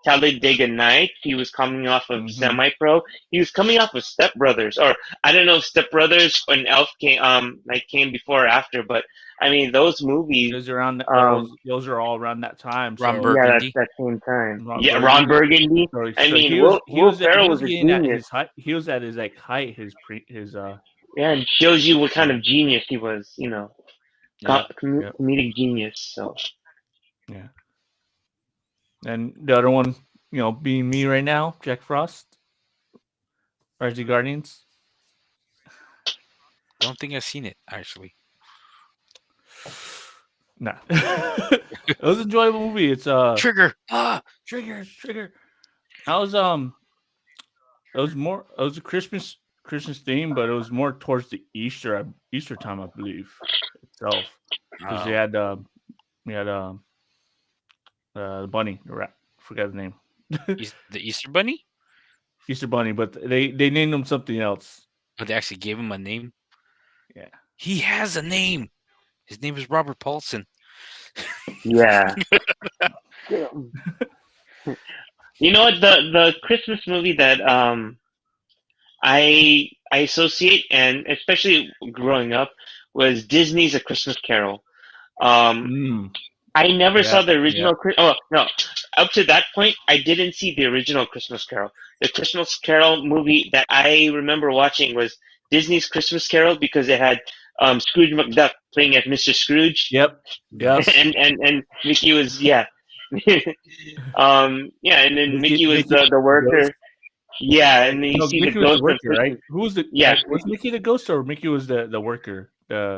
Talladega Nights. He was coming off of Hmm. Semi Pro. He was coming off of Step Brothers, or I don't know if Step Brothers and Elf came before or after, but I mean those movies. Those around Um, those are all around that time. Ron So yeah, that's Burgundy. that same time. Ron Yeah, Ron Burgundy. Burgundy. So, I so mean, he Ferrell was was a getting at genius. his height. He was at his like height. His Yeah, and shows you what kind of genius he was. Yep, yep, Comedic genius. So yeah. And the other one, being me right now, Jack Frost, Rise of the Guardians. Don't think I've seen it actually. Nah, it was an enjoyable movie. It's Trigger. trigger. I was it was more. It was a Christmas theme, but it was more towards the Easter time, I believe itself, because Oh, we had the bunny, the rat. Forgot the name. The Easter Bunny. Easter bunny, but they named him something else. Oh, they actually gave him a name. Yeah. He has a name. His name is Robert Paulson. yeah. You know what? The Christmas movie that I associate, and especially growing up, was Disney's A Christmas Carol. Um, Mm, I never saw yeah. the Yeah. original. Oh no! Up to that point, I didn't see the original Christmas Carol. The Christmas Carol movie that I remember watching was Disney's Christmas Carol because it had Scrooge McDuck playing as Mr. Scrooge, Yep. Yep. Nice. and Mickey was yeah, and then Mickey was Mickey the the ghost. worker. Yeah, and then you No, see the Mickey was the ghost of worker, right? Christmas. Who was the Yeah, was Mickey the ghost or Mickey was the worker?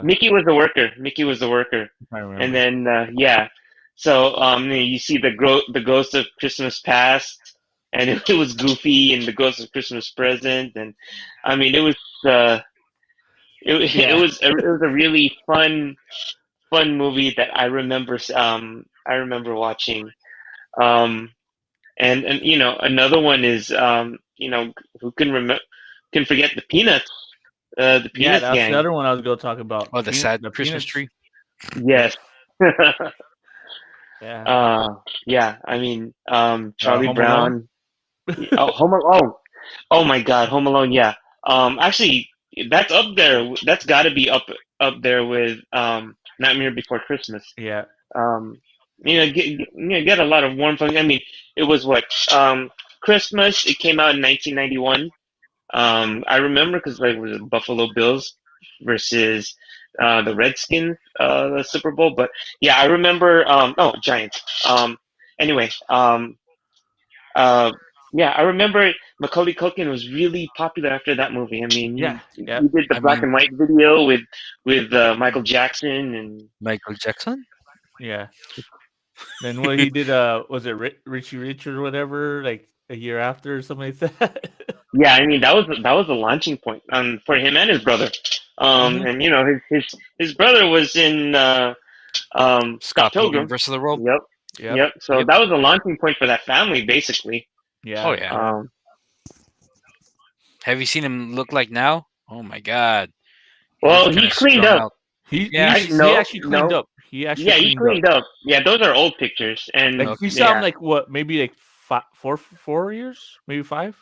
Mickey was the worker. Mickey was the worker. I And remember. then yeah, so you see the ghost of Christmas past, and it was Goofy and the ghost of Christmas present, and I mean it was uh Yeah. it was a really fun movie that I remember watching. Um, and another one is who can forget the Peanuts, the Yeah, Peanuts that's the gang. other one I was going to talk about. Oh, the sad The Christmas peanuts. tree. Yes. Yeah. Yeah, I mean, Charlie Home Alone. Brown. Oh, oh my God, Home Alone. Yeah. Actually, that's up there. That's got to be up there with Nightmare Before Christmas. Yeah. Um, get a lot of warm feelings. I mean, it was what Christmas. It came out in 1991. I remember because like it was Buffalo Bills versus the Redskins, the Super Bowl. But yeah, I remember. Oh, Giants. Anyway, uh, yeah, I remember Macaulay Culkin was really popular after that movie. I mean, Yeah. he Yeah. did the I black mean, and white video with Michael Jackson and Michael Jackson. Yeah. Then what he did, was it Richie Rich or whatever, like a year after or something like that? yeah, I mean that was a launching point for him and his brother. Hmm. And his brother was in Scott Scott Pilgrim Pilgrim. versus the World. Yep, Yep. yep. So Yep. that was a launching point for that family, basically. Oh Yeah. yeah. Yeah. Have you seen him look like now? Oh my God. He looks Well, kind he of cleaned strung up. out. He Yeah. he actually cleaned No. up. He actually Yeah, he cleaned up. cleaned up. Yeah, those are old pictures, and Like he Okay. saw him yeah, like what, maybe like 4 years, maybe 5.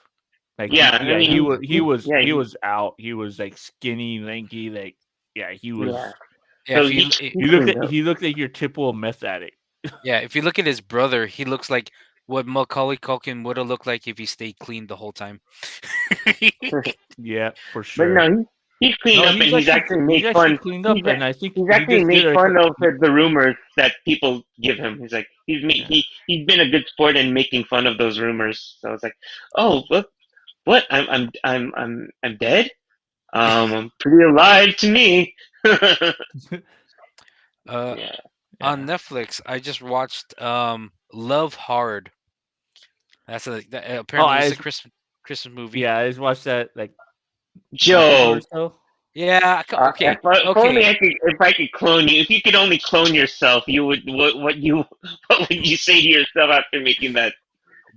Like yeah. I he mean, was yeah, out. He was like skinny, lanky. Like he was yeah. Yeah, So if you he cleaned up. He looked like your typical meth addict. yeah, if you look at his brother, he looks like what Macaulay Culkin would have looked like if he stayed clean the whole time. Yeah, for But sure. no, he's cleaned No, up and he's actually made he's actually fun. cleaned He's up, and I think he's he actually does made good. fun of the rumors that people give him. He's like Yeah. he's been a good sport in making fun of those rumors. So I was like, oh, what? I'm dead. I'm pretty alive to me. uh, Yeah. on Yeah. Netflix, I just watched Love Hard. Oh, Apparently it's a Christmas movie. I just watched that like a month ago or Joe, so. Yeah, okay, if only okay. if I could clone you. If you could only clone yourself, you would what would you say to yourself after making that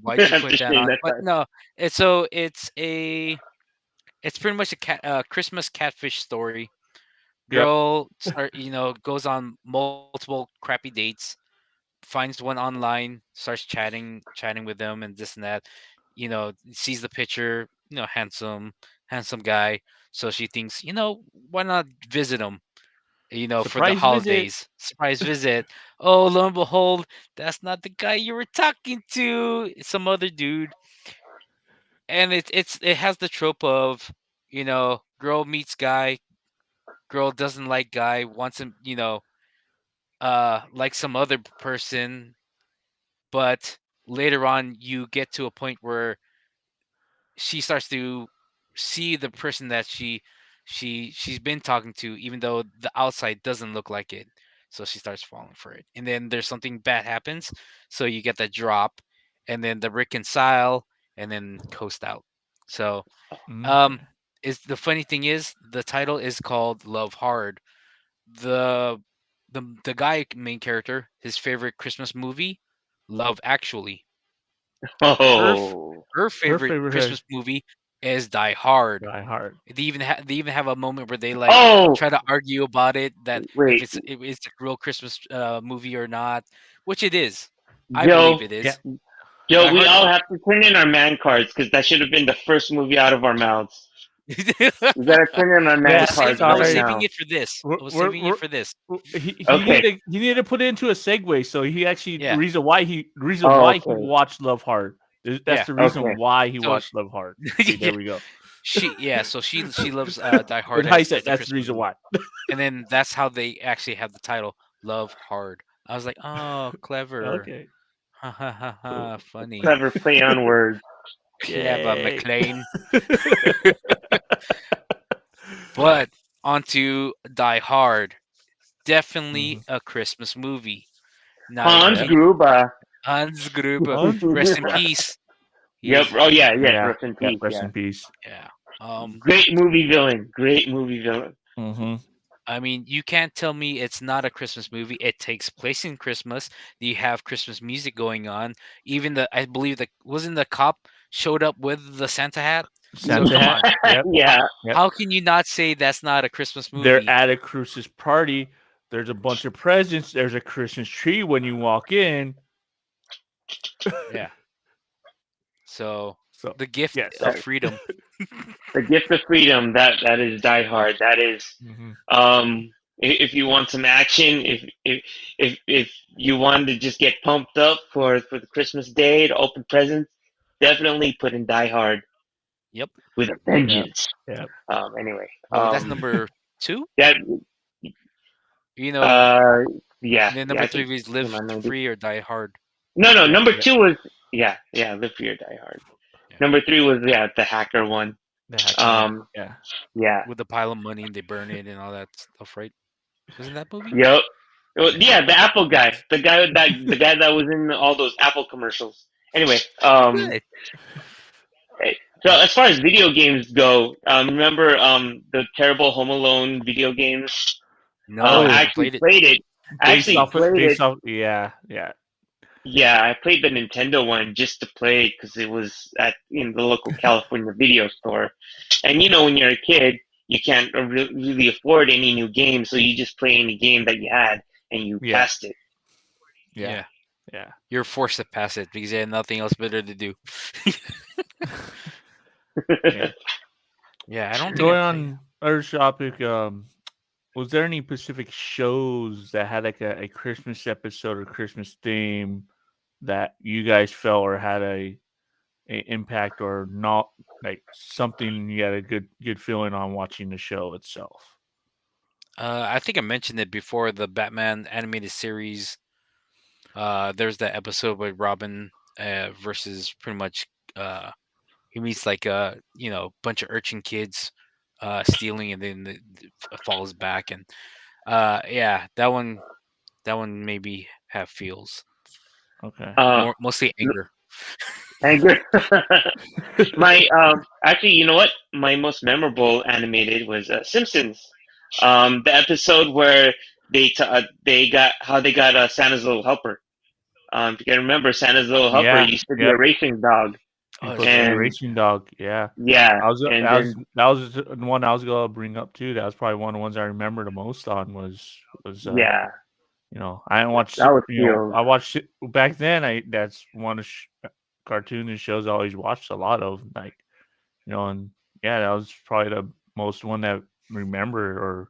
Why'd you after put that saying on? that But time? no, it's pretty much Christmas catfish story. Yep. Girl, goes on multiple crappy dates, finds one online, starts chatting with them, and this and that. Sees the picture, handsome guy. So she thinks, why not visit him? For the Surprise visit. holidays, surprise visit. Oh, lo and behold, that's not the guy you were talking to. It's some other dude, and it has the trope of, girl meets guy, girl doesn't like guy, wants him, like some other person, but later on you get to a point where she starts to see the person that she's been talking to, even though the outside doesn't look like it. So she starts falling for it, and then there's something bad happens, so you get that drop, and then the reconcile, and then coast out. So um Okay. is the funny thing is the title is called Love Hard. The the the guy main character, his favorite Christmas movie, Love Actually. Her f- Oh, her Her favorite favorite Christmas movie is Die Hard. Die Hard. They even have a moment where they like oh, try to argue about it, that wait, if it's a real Christmas movie or not, which it is. I believe Joe, it Yeah. is. Joe, Die we Hard. all have to turn in our man cards because that should have been the first movie out of our mouths. We gotta turn in our I man Yeah. was cards saving I was right Sorry. saving now. it for this. I was saving it We're for this. Okay. he needed to put it into a segue. So he actually Yeah. reason Oh, why he okay. watched Love Hard. That's Yeah. the Okay. reason why he So watched Love Hard. See, there yeah, we go. so she loves Die In Hard as hindsight, the that's the Christmas reason movie. why. And then that's how they actually have the title Love Hard. I was like, oh, clever. Okay. Ha ha ha Cool. ha, funny. Clever play on words. Clever Yay. McLean. But onto Die Hard. Definitely Mhm. a Christmas movie. Now you Hans Yep. can Gruber. Hans Gruber, Hans rest in Gruber. peace. He Yep. is, Oh yeah. Yes. Yeah. Rest in Yeah. peace. Rest Yeah. in peace. yeah. Great movie villain. Great movie villain. Mm-hmm. I mean, you can't tell me it's not a Christmas movie. It takes place in Christmas. You have Christmas music going on. Even I believe wasn't the cop showed up with the Santa hat. So Santa come hat. on, Yep. Yeah. Yep. how can you not say that's not a Christmas They're movie? at a Christmas party. There's a bunch of presents. There's a Christmas tree when you walk in. Yeah. So So the gift yes. of That, freedom. the gift of freedom. That is Die Hard. That is. Mm-hmm. If you want some action, if you want to just get pumped up for the Christmas day to open presents, definitely put in Die Hard Yep. with a Yeah. vengeance. Yeah. Anyway, Well, that's number 2. that You know, uh, yeah, and then yeah, number I 3 think was came Live on 90. Free or Die Hard. No, Yeah. number Yeah. two was yeah, Live Free or Die Hard. Yeah. Number three was the hacker one. The hacker one. Um, Yeah. yeah, With the pile of money and they burn it and all that stuff, right? Wasn't that movie? yep. Well, Yeah. yeah, the Apple guy, Yes. the guy that was in all those Apple commercials. Anyway, Good. so Yeah. as far as video games go, remember the terrible Home Alone video games? No, I I Oh, haven't actually played it. played it. I actually played it. based off. Yeah. Yeah. Yeah, I played the Nintendo one just to play it because it was at in the local California video store. And when you're a kid, you can't really afford any new games, so you just play any game that you had and you Yeah. passed it. Yeah. Yeah. Yeah. You're forced to pass it because you had nothing else better to do. Yeah. Yeah, I don't think I Going played. on other topic. Was there any specific shows that had like a Christmas episode or Christmas theme that you guys felt or had a impact or not, like something you had a good feeling on watching the show itself? I think I mentioned it before. The Batman animated series. There's that episode with Robin versus pretty much he meets like bunch of urchin kids stealing, and then falls back, and yeah, that one maybe have feels Okay. mostly anger. Anger. My actually, you know what? My most memorable animated was Simpsons. The episode where they got how they got Santa's little helper. If you can remember, Santa's little helper Yeah. used to be a Yep. racing dog, Oh, He that's supposed to be right. a and racing dog. Yeah. yeah, I was and that was then that was the one I was gonna bring up too. That was probably one of the ones I remember the most on was yeah, I didn't watch that was I feels. watched it back then. That's one of cartoon and shows I always watched a lot of, like, and yeah, that was probably the most one that remember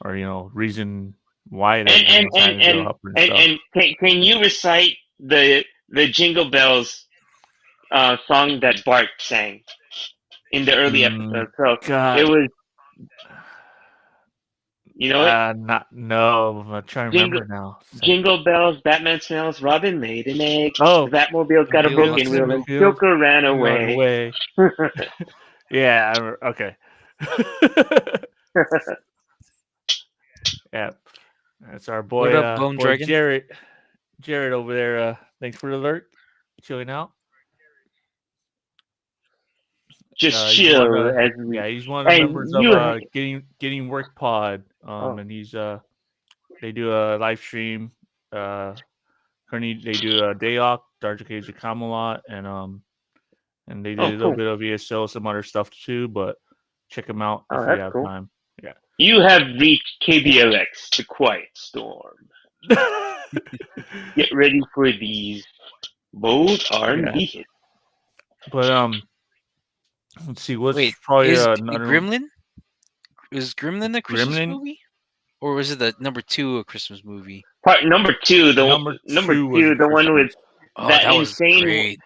or reason why that And and and Silent Hill and Hopper and and, stuff. and can you recite the Jingle Bells song that Bart sang in the early Mm, episode? So it God, was, you know it. not no. I'm trying to Jingle remember now. It's like, Jingle bells, Batman smells, Robin laid an egg. The oh, Batmobile's The got a bill Bill broken lost his wheel and wheel. Bill Joker ran run away. away. Yeah, okay. Yeah, that's our What boy, up, Bone boy Dragon? Jared over there. Thanks for the alert. Chilling out. Just He's one chill as we. yeah, he's one of the members And of you, getting work pod. oh, And he's they do a live stream. Currently they do a Dayok, Dark Age of Camelot, and they oh, did a little cool. bit of ESO, some other stuff too. But check them out Oh, if you that's have cool. time. Yeah. You have reached KBLX, the quiet storm. Get ready for these bold Yeah. R&B hits. But let's see. What's Wait, probably is another Gremlin? Is Gremlin a Christmas Gremlin? movie, or was it the number 2 a Christmas movie? Part number two, Number number two was two, a the one with Christmas. Oh, that that was insane great.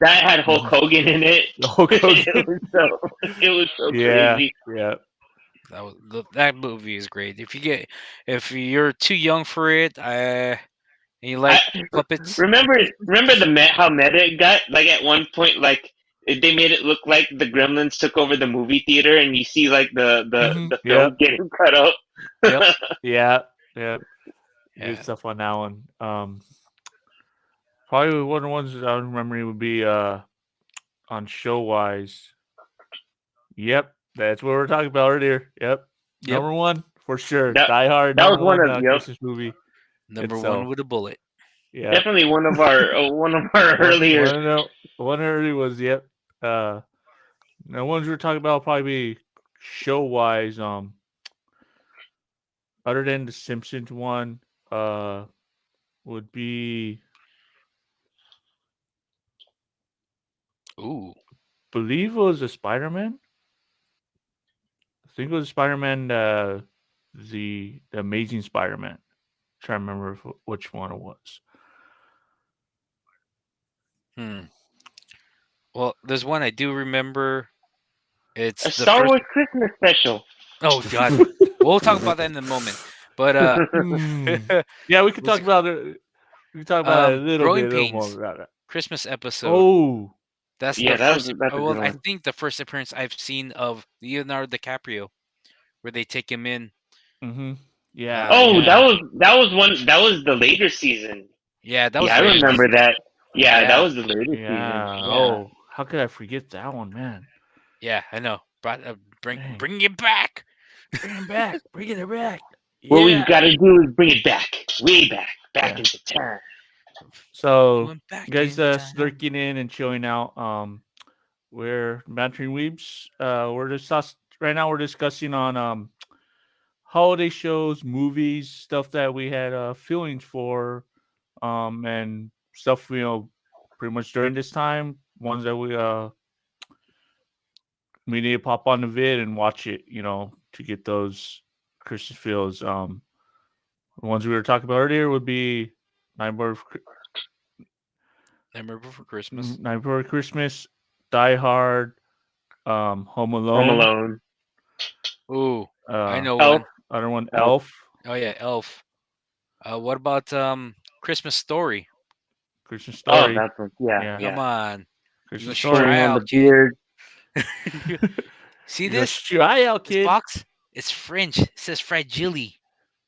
that had Hulk Mhm. Hogan in it. The Hulk Hogan. It was so Yeah. crazy. Yeah. That movie is great. If you're too young for it, and you I like puppets. remember how meta it got. Like at one point, like they made it look like the Gremlins took over the movie theater, and you see like the film Yep. getting cut up. Yep. Yeah. Yeah. Good Yeah. stuff on that one. Probably one of the ones that I remember would be on show wise. Yep, that's what we were talking about earlier. Yep, Yep. number one for sure. That Die Hard, that was number one one of yep, Christmas movie Number itself. one with a bullet. Yeah, definitely one of our earlier. one early was yep. The ones we were talking about will probably be show wise. Other than the Simpsons one, would be Ooh. believe it was a Spider Man. I think it was Spider Man. The Amazing Spider Man. Trying to remember which one it was. Well, there's one I do remember. It's A the Star first. Wars Christmas special. Oh God, we'll talk about that in a moment. But Yeah, we could what's talk it about it. We could talk about it Growing a little more Pains about it. Christmas episode. Oh, That's the Yeah, first. that's a Well, good I one. think the first appearance I've seen of Leonardo DiCaprio, where they take him in. mm-hmm. Yeah, Oh, yeah, that was one. That was the later season. Yeah, that was Yeah, I later remember season. that. Yeah, that Yeah, was the later season. yeah. Yeah. Oh, how could I forget that one, man? yeah, I know. But Dang. bring it back. Bring it back. Bring it back. What we've Yeah. got to do is bring it back, way back Yeah. into time. So, Going back you guys in time. slurking in and chilling out. We're Bantering Weebs. Right now we're discussing on holiday shows, movies, stuff that we had feelings for, and stuff pretty much during this time. Ones that we need to pop on the vid and watch it, to get those Christmas feels. The ones we were talking about earlier would be Nightmare Before Christmas. Before Christmas, Die Hard, Home Home Alone, Alone. Ooh, I know Elf. one. other one, Elf. Elf, Oh yeah, Elf. What about Christmas Story? Christmas Oh, Story. that's one. Yeah, Yeah. Come yeah. on, you Christmas gonna shoot your Story. eye Pulling on the out, kid. beard. See You go this? shoot your eye out, This kid. box? It's French. It says fragile.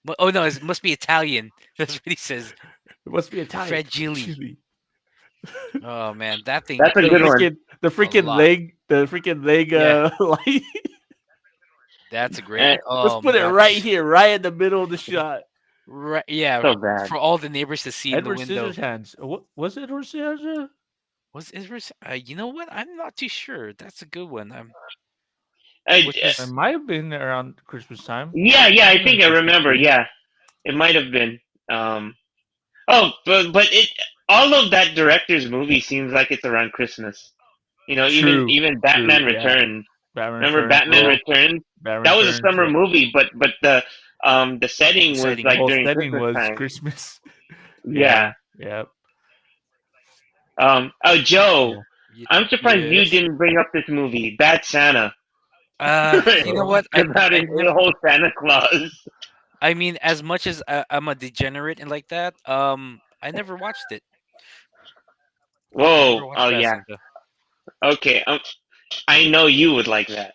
But oh no, it must be Italian. That's what he says. It must be Italian. Fragile. Chili. Oh man, that thing That's a The good plays one. the a freaking lot. leg, Yeah. light. That's a great. Eh, Let's Oh put my it god. right here, right in the middle of the shot. Right, yeah, So bad. for all the neighbors to see in the Edward window. Scissorhands. What was it, Edward Scissorhands? Was Edward? You know what? I'm not too sure. That's a good one. I- Which It is might have been around Christmas time. yeah, yeah. I Might have think been I Christmas remember. time. Yeah, it might have been. Oh, but it all of that director's movie seems like it's around Christmas. You know, True. even True. Batman Yeah. Returns. Batman Remember Returns. Batman Yeah. Returns? Batman That was a Returns. summer Yeah. movie, but the setting was setting. The like whole during setting Christmas was time. Christmas. Yeah. Yeah. Oh, Joe, Yeah. I'm surprised you Yes. didn't bring up this movie, Bad Santa. You know what? About I an never. a-hole Santa Claus. I mean, as much as I'm a degenerate and like that, I never watched it. I Whoa. never watched Oh Bad yeah. Santa. Okay. I know you would like that.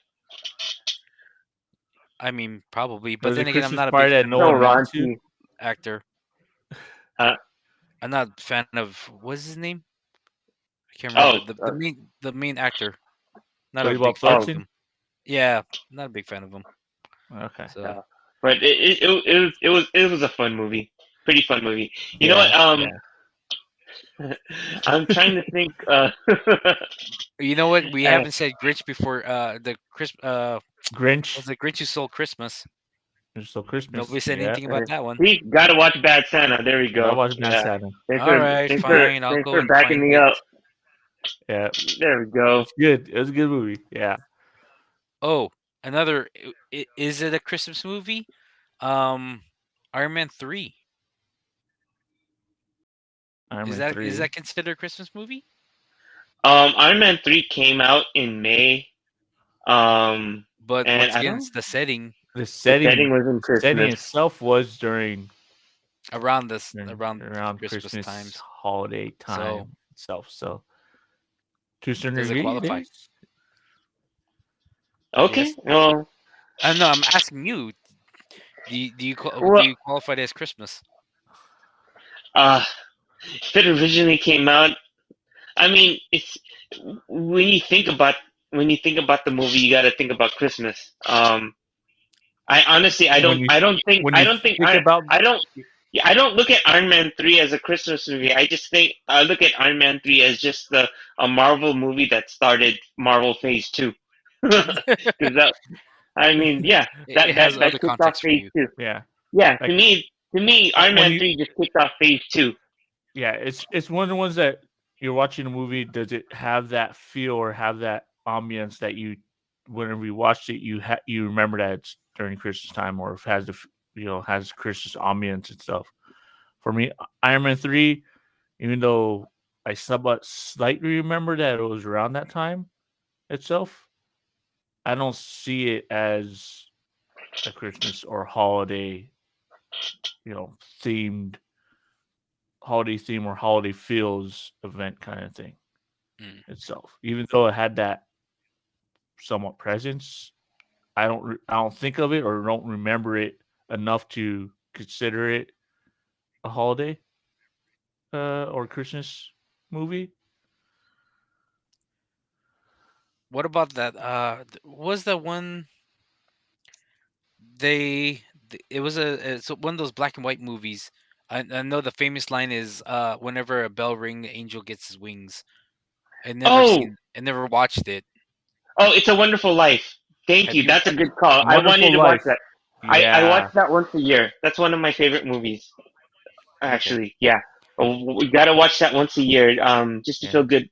I mean, probably, but There's a then again, I'm Christmas not a party big that fan no So of one went to. raunchy. actor. Huh? I'm not a fan of what's his name? I can't Oh, remember the main actor. Not a Billy big Bob fan of Thornton. him. Yeah, not a big fan of him. Okay. So yeah. But it was a fun movie. Pretty fun movie. You know what? I'm trying to think. you know what? We Uh, haven't said Grinch before. The Grinch. was the Grinch who stole Christmas. It's still Christmas. Nobody said Yeah. anything about that one. See, gotta watch Bad Santa. There we I go. watched Bad Yeah. Santa. All right, fine. I'll Thanks go for and backing find me it. up. Yeah. There we go. It's good. It was a good movie. Yeah. Oh, another. Is it a Christmas movie? Iron Man 3. Iron Is Man 3. that considered a Christmas movie? Iron Man 3 came out in May. But And once I again, don't. it's the setting The The setting, setting was in the setting Christmas. itself was during around around Christmas Christmas times. holiday time itself. So to a certain Does it degree, qualify? Okay. Yes. Well, No, I'm asking you. Do you well, qualify it as Christmas? if it originally came out, I mean, it's when you think about the movie, you got to think about Christmas. I honestly, when you when I you don't think think about I don't. Yeah, I don't look at Iron Man 3 as a Christmas movie. I just think I look at Iron Man 3 as just a Marvel movie that started Marvel Phase 2. Because that, I mean, yeah, It has that other kicked off context for Phase you. 2. yeah, Yeah, like to me, Iron when Man you 3 just kicked off Phase 2. yeah, it's one of the ones that you're watching a movie. Does it have that feel or have that ambience that you, whenever you watched it, you remember that it's during Christmas time, or if it has has Christmas ambience and stuff. For me, Iron Man 3, even though I somewhat slightly remember that it was around that time itself, I don't see it as a Christmas or holiday, themed holiday theme or holiday feels event kind of thing Mm. itself. Even though it had that somewhat presence, I don't think of it or don't remember it enough to consider it a holiday or Christmas movie. What about that? Was that one it was it's one of those black and white movies. I know the famous line is whenever a bell ring, the angel gets his wings. Oh, I never watched it. oh, It's a Wonderful Life. Thank Have you. you That's a good call. I wanted Wonderful to watch Life. that. I watch Yeah. that once a year. That's one of my favorite movies, Okay. actually. Yeah. We gotta watch that once a year, just to Yeah. feel good.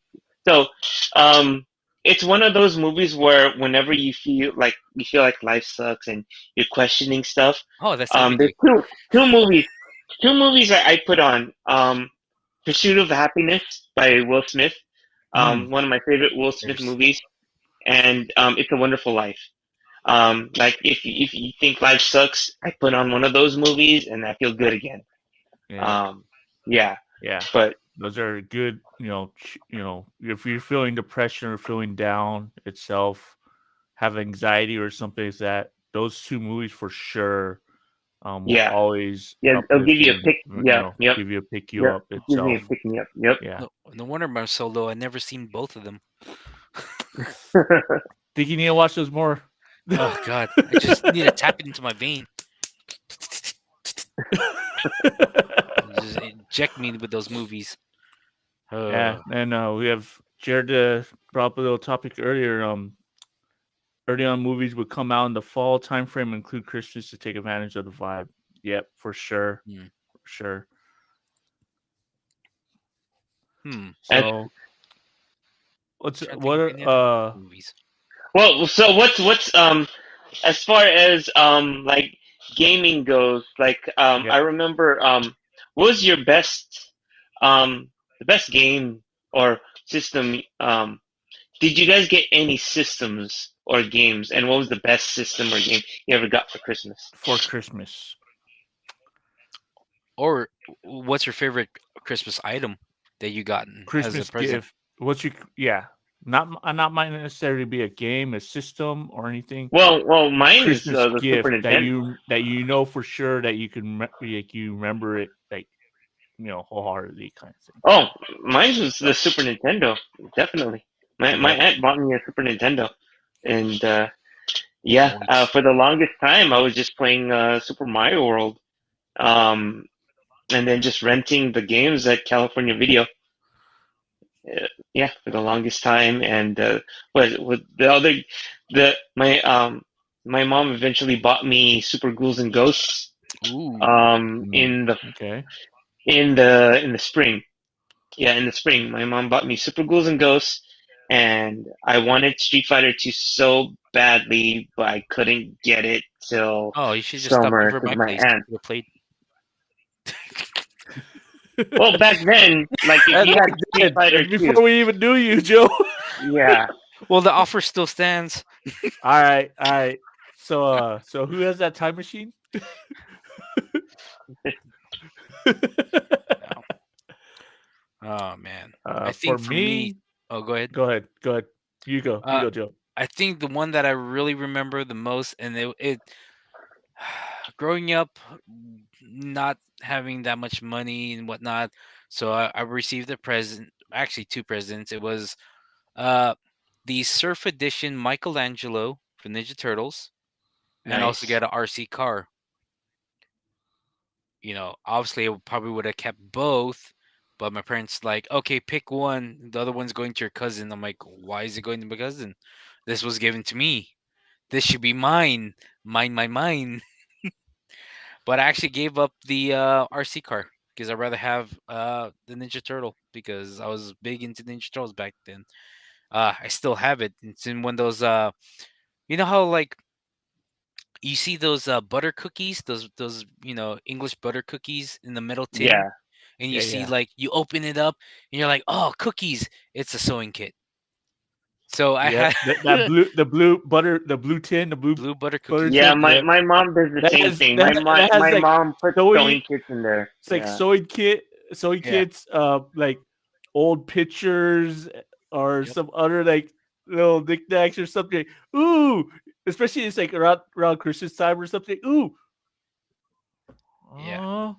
So, um, it's one of those movies where whenever you feel like life sucks and you're questioning stuff. Oh, that's every There's day. two movies, I put on. Pursuit of Happiness by Will Smith. Mm, One of my favorite Will Smith Never seen movies, and It's a Wonderful Life. Like if you think life sucks, I put on one of those movies and I feel good again. yeah, Um, yeah, yeah. but Those are good. If you're feeling depression or feeling down itself, have anxiety or something like that, those two movies for sure will yeah, always yeah, it'll uplift give you you a pick. and Yep, yep, give you a pick you yep. up It gives me a itself. pick me up. Yep. Yeah. No, no wonder Marcelo. I never seen both of them. Think you need to watch those more. Oh God, I just need to tap it into my vein. Just inject me with those movies. Yeah, and we have Jared brought up a little topic earlier. Early on movies would come out in the fall time frame, include Christmas to take advantage of the vibe. Yep, for sure, Hmm. for sure. Hmm. And, So Trying to think what of are any other movies. well, so what's as far as like gaming goes, like yeah, I remember what was your best the best game or system did you guys get any systems or games, and what was the best system or game you ever got for Christmas? for Christmas? Or what's your favorite Christmas item that you gotten as a Christmas present? gift. What you yeah. Not might necessarily be a game, a system, or anything. Well, mine is Christmas the Super gift Nintendo. that you know for sure that you can like you remember it like wholeheartedly kind of thing. Oh, mine was the Super Nintendo, definitely. My Yep. aunt bought me a Super Nintendo, and yeah, Nice. for the longest time I was just playing Super Mario World, um, and then just renting the games at California Video. Yeah, for the longest time, and what the other the my mom eventually bought me Super Ghouls and Ghosts Ooh. Mm, okay. in the spring. Yeah, in the spring, my mom bought me Super Ghouls and Ghosts, and I wanted Street Fighter 2 so badly, but I couldn't get it till Oh, you should just stop summer over at because my my place. aunt. You played. Well, back then, like if That's you back had Street then. Fighter That's 2, before we even knew you, Joe. yeah. Well, the offer still stands. All right, all right. So who has that time machine? No. Oh man. I For think for me. me, Oh, go ahead. go ahead, go ahead. You Uh, go, Joe. I think the one that I really remember the most, and it growing up, not having that much money and whatnot, so I received a present, actually two presents. It was uh the Surf Edition Michelangelo for Ninja Turtles, and I also Nice. got an RC car. Obviously, I probably would have kept both, but my parents like, okay, pick one. The other one's going to your cousin. I'm like, why is it going to my cousin? This was given to me. This should be mine. Mine. But I actually gave up the RC car because I'd rather have the Ninja Turtle because I was big into Ninja Turtles back then. I still have it. It's in one of those. You know how like you see those butter cookies, those English butter cookies in the metal tin, Yeah. and you Yeah, see yeah, like you open it up and you're like, oh, cookies! It's a sewing kit. So I yep. had The blue butter, the blue tin, the blue blue butter butter cookies. Yeah, tin. my Yep. my mom does the That same has thing. that has My like mom puts sewing. sewing kits in there. It's like Yeah. sewing Yeah. kits. Like old pictures or Yep. some other like little knickknacks or something. Ooh, especially it's like around Christmas time or something. Ooh. Yeah. Oh.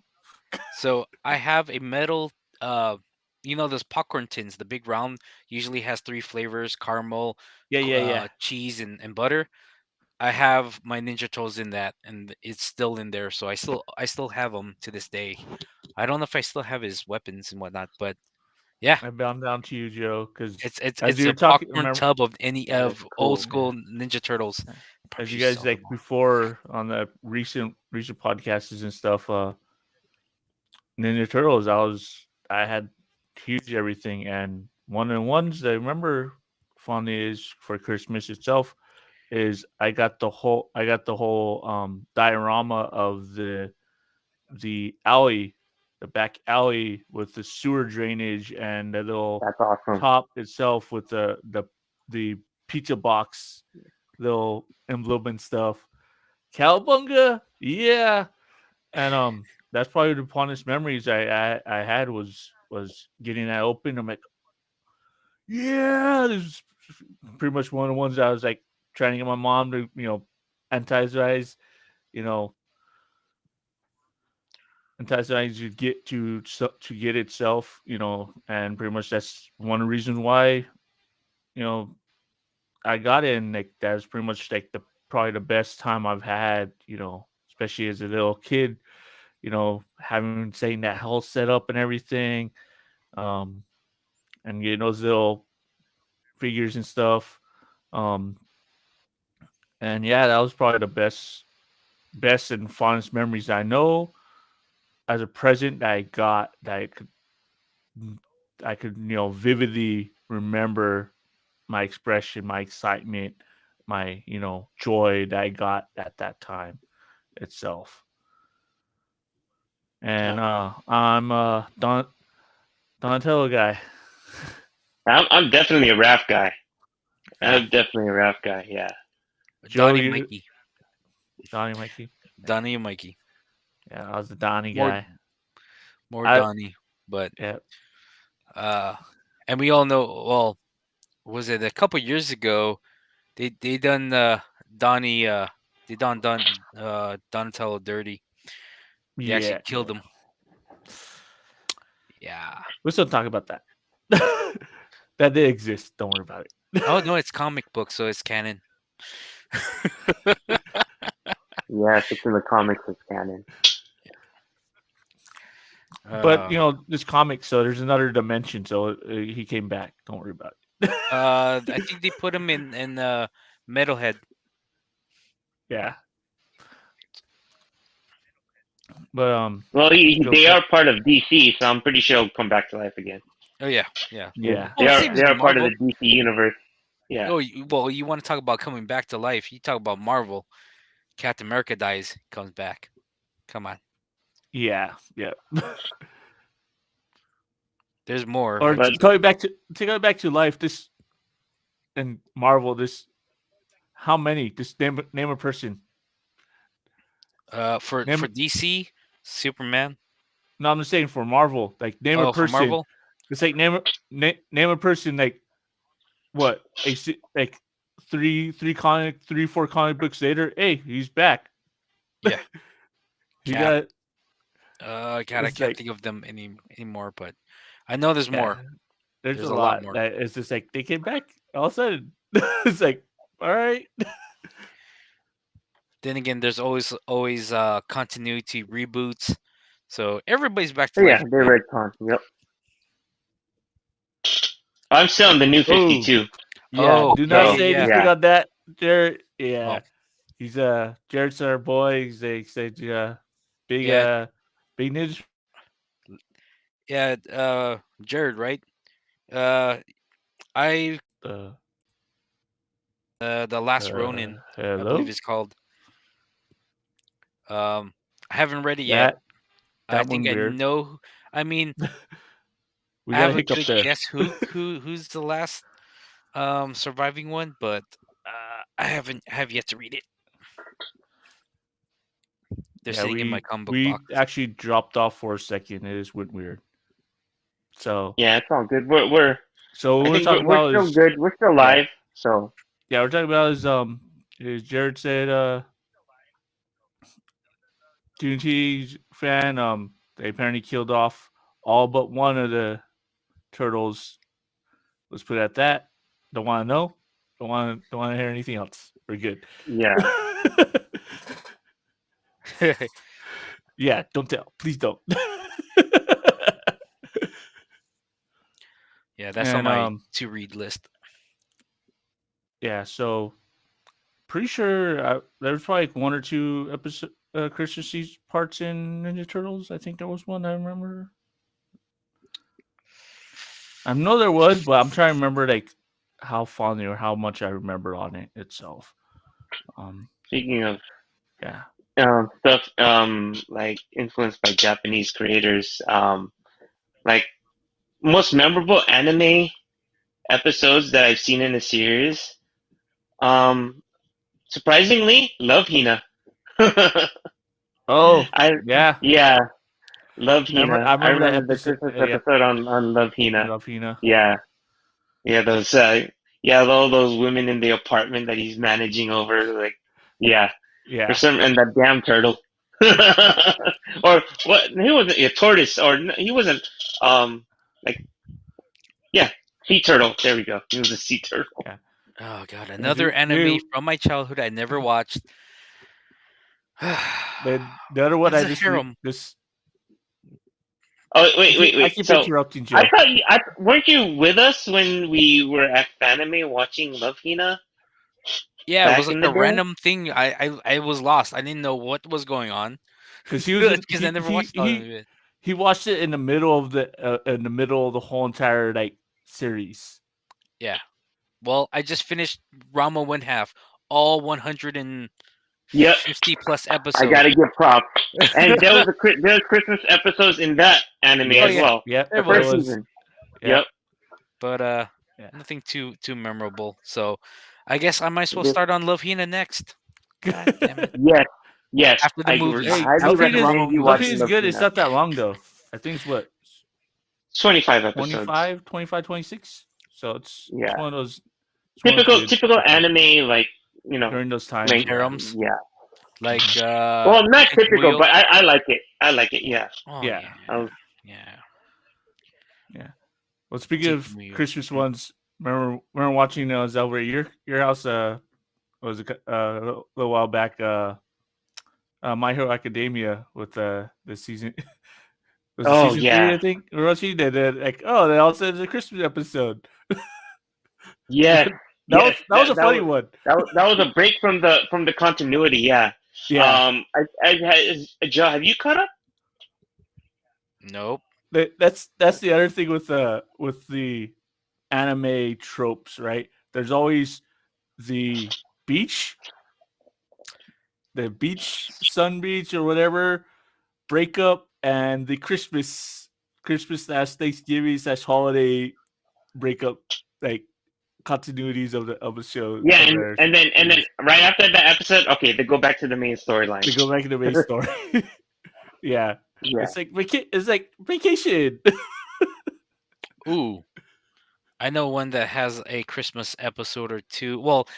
So I have a metal, uh, those popcorn tins, the big round, usually has three flavors: caramel, Yeah, yeah, yeah. cheese, and butter. I have my Ninja Turtles in that, and it's still in there. So I still have them to this day. I don't know if I still have his weapons and whatnot, but yeah, I bound down to you, Joe, because it's it's as it's you a were talking, popcorn remember, tub of any That's of old cool. school yeah, Ninja Turtles. Probably as you should guys sell them like all. before on the recent podcasts and stuff, Ninja Turtles, I had huge everything and one on ones. I remember fun is for Christmas itself is I got the whole diorama of the alley, the back alley with the sewer drainage and the little That's awesome. top itself with the pizza box little emblem and stuff. Cowabunga, yeah. And that's probably the fondest memories I had was getting that open. I'm like, yeah, this is pretty much one of the ones I was like trying to get my mom to entice you know entice to to get itself, and pretty much that's one reason why you know I got in. Like that was pretty much like the probably the best time I've had, especially as a little kid, having saying that whole setup and everything, um, and getting those little figures and stuff. Um, and yeah, that was probably the best and fondest memories I know as a present that I got that I could vividly remember my expression, my excitement, my joy that I got at that time itself. Yeah. And I'm Donatello guy. I'm definitely a rap guy. Yeah, I'm definitely a rap guy. Yeah. Joe, Donnie you Mikey. Donnie Mikey. Donnie and Mikey. Yeah, I was the Donnie More guy. more I Donnie. But yeah uh and we all know, well, was it a couple years ago they done Donnie they done Donatello dirty. They actually yeah killed yeah. him. Yeah. We'll still talk about that. That did exist. Don't worry about it. Oh no, it's comic book, so it's canon. Yeah, if it's in the comics, it's canon. But uh this comic, so there's another dimension. So he came back. Don't worry about it. I think they put him in Metalhead. Yeah, but Well, go, they go, are part of DC, so I'm pretty sure he'll come back to life again. Oh yeah, yeah. yeah, Well, same They as are part of the Marvel. DC universe. Yeah. Oh, well, you want to talk about coming back to life? You talk about Marvel. Captain America dies, comes back. Come on, yeah. there's more. Or But going back to life. This and Marvel. This how many? Just name a person. For Name DC, Superman. No, I'm just saying for Marvel. Like name a Oh, for person. Marvel, It's like name a person like what like four comic books later. Hey, he's back. yeah, He Cap. got God, I it's can't like think of them anymore, but I know there's yeah. more. There's There's a a lot lot more. that it's just like they came back all of a sudden. It's like all right. Then again, there's always continuity reboots, so everybody's back to oh, yeah, life they're again. Redcon. Yep. I'm still in the new Oh 52. yeah. Oh Do yeah, not yeah, So say yeah. anything yeah, on that, Jared. Oh Yeah. He's Jared's our boy. He's said big yeah, big ninja. yeah. Jared, right? Uh, I Uh, the Last Ronin, I believe hello. it's called. I haven't read it yet. That I that think one I weird. know. I mean, We I got a have a hiccup good there. guess who's the last surviving one, but I haven't have yet to read it. They're Yeah, sitting in my we comic book we box. actually dropped off for a second. It just went weird. So yeah, it's all good. so what I we're think talking we're about still is good. We're still yeah live. So yeah we're talking about is Jared said TNT's fan they apparently killed off all but one of the turtles. Let's put it at that. Don't want to know. Don't want to hear anything else. We're good. yeah, Yeah, don't tell. Please don't. Yeah, that's on And my to read list. yeah, so pretty sure there was probably like one or two episode Christmas Eve parts in Ninja Turtles. I think there was one I remember. I know there was, but I'm trying to remember like how fondly or how much I remember on it itself. Speaking of Yeah. stuff like influenced by Japanese creators, like most memorable anime episodes that I've seen in a series. Um, Surprisingly, Love Hina. Oh I yeah, Yeah, Love I Hina. I remember that remember the episode. Christmas Yeah, episode on Love Hina. Love Hina. Yeah, yeah, those yeah, all those women in the apartment that he's managing over, like, yeah, for Yeah. some, and that damn turtle. Or what? He wasn't a tortoise, or he wasn't. Like, yeah, sea turtle. There we go. He was a sea turtle. Yeah. Oh god, And another anime from my childhood I never watched. the other one That's I a just harem. this Oh, wait, wait, I wait. keep So interrupting I Joe thought weren't you with us when we were at Fanime watching Love Hina Yeah, it was back like in the a day? random thing. I was lost. I didn't know what was going on because he was in because I never watched all of it. he watched it in the middle of the whole entire like series. Yeah. Well, I just finished Rama One Half, all 150 Yep, plus I episodes. gotta give props. And there's Christmas episodes in that anime Oh as Yes. yeah, well. Yep. The there There first was, was. season. Yep. Yep. but Yeah. nothing too memorable. So, I guess I might as well start on Love Hina next. God damn it! Yes, yes. After the I movies, Hey, highly after the recommend Rama you Love movies. watching is Love good. It's Hina. not that long though. I think it's what 25 episodes. 25, 25, 26. So it's Yeah. one of those. It's one of those good Typical shows anime, like, you know, during those times. length. Yeah. Harems, Yeah. like Mhm. Well, not typical, TBW. but I like it. I like it. Yeah. Oh Yeah. yeah, Um, yeah. Yeah. Well, speaking of TBW. Christmas ones, remember watching Zelda at your house? Was a little while back? My Hero Academia with the season. Was it oh season three? yeah. I think. Or else you did it. Like, oh, they all said it's a Christmas episode. Yes. That Yes. was a funny Was one. that was a break from the continuity. Yeah. Yeah. Joe, have you caught up? Nope. That's the other thing with the anime tropes, right? There's always the beach, sun beach or whatever, breakup, and the Christmas slash Thanksgiving slash holiday breakup, like continuities of the show Yeah, of their and then series. right after that episode, okay, they go back to the main They storyline. go back to the main story. Yeah. Yeah. It's like vacation. Ooh, I know one that has a Christmas episode or two. Well,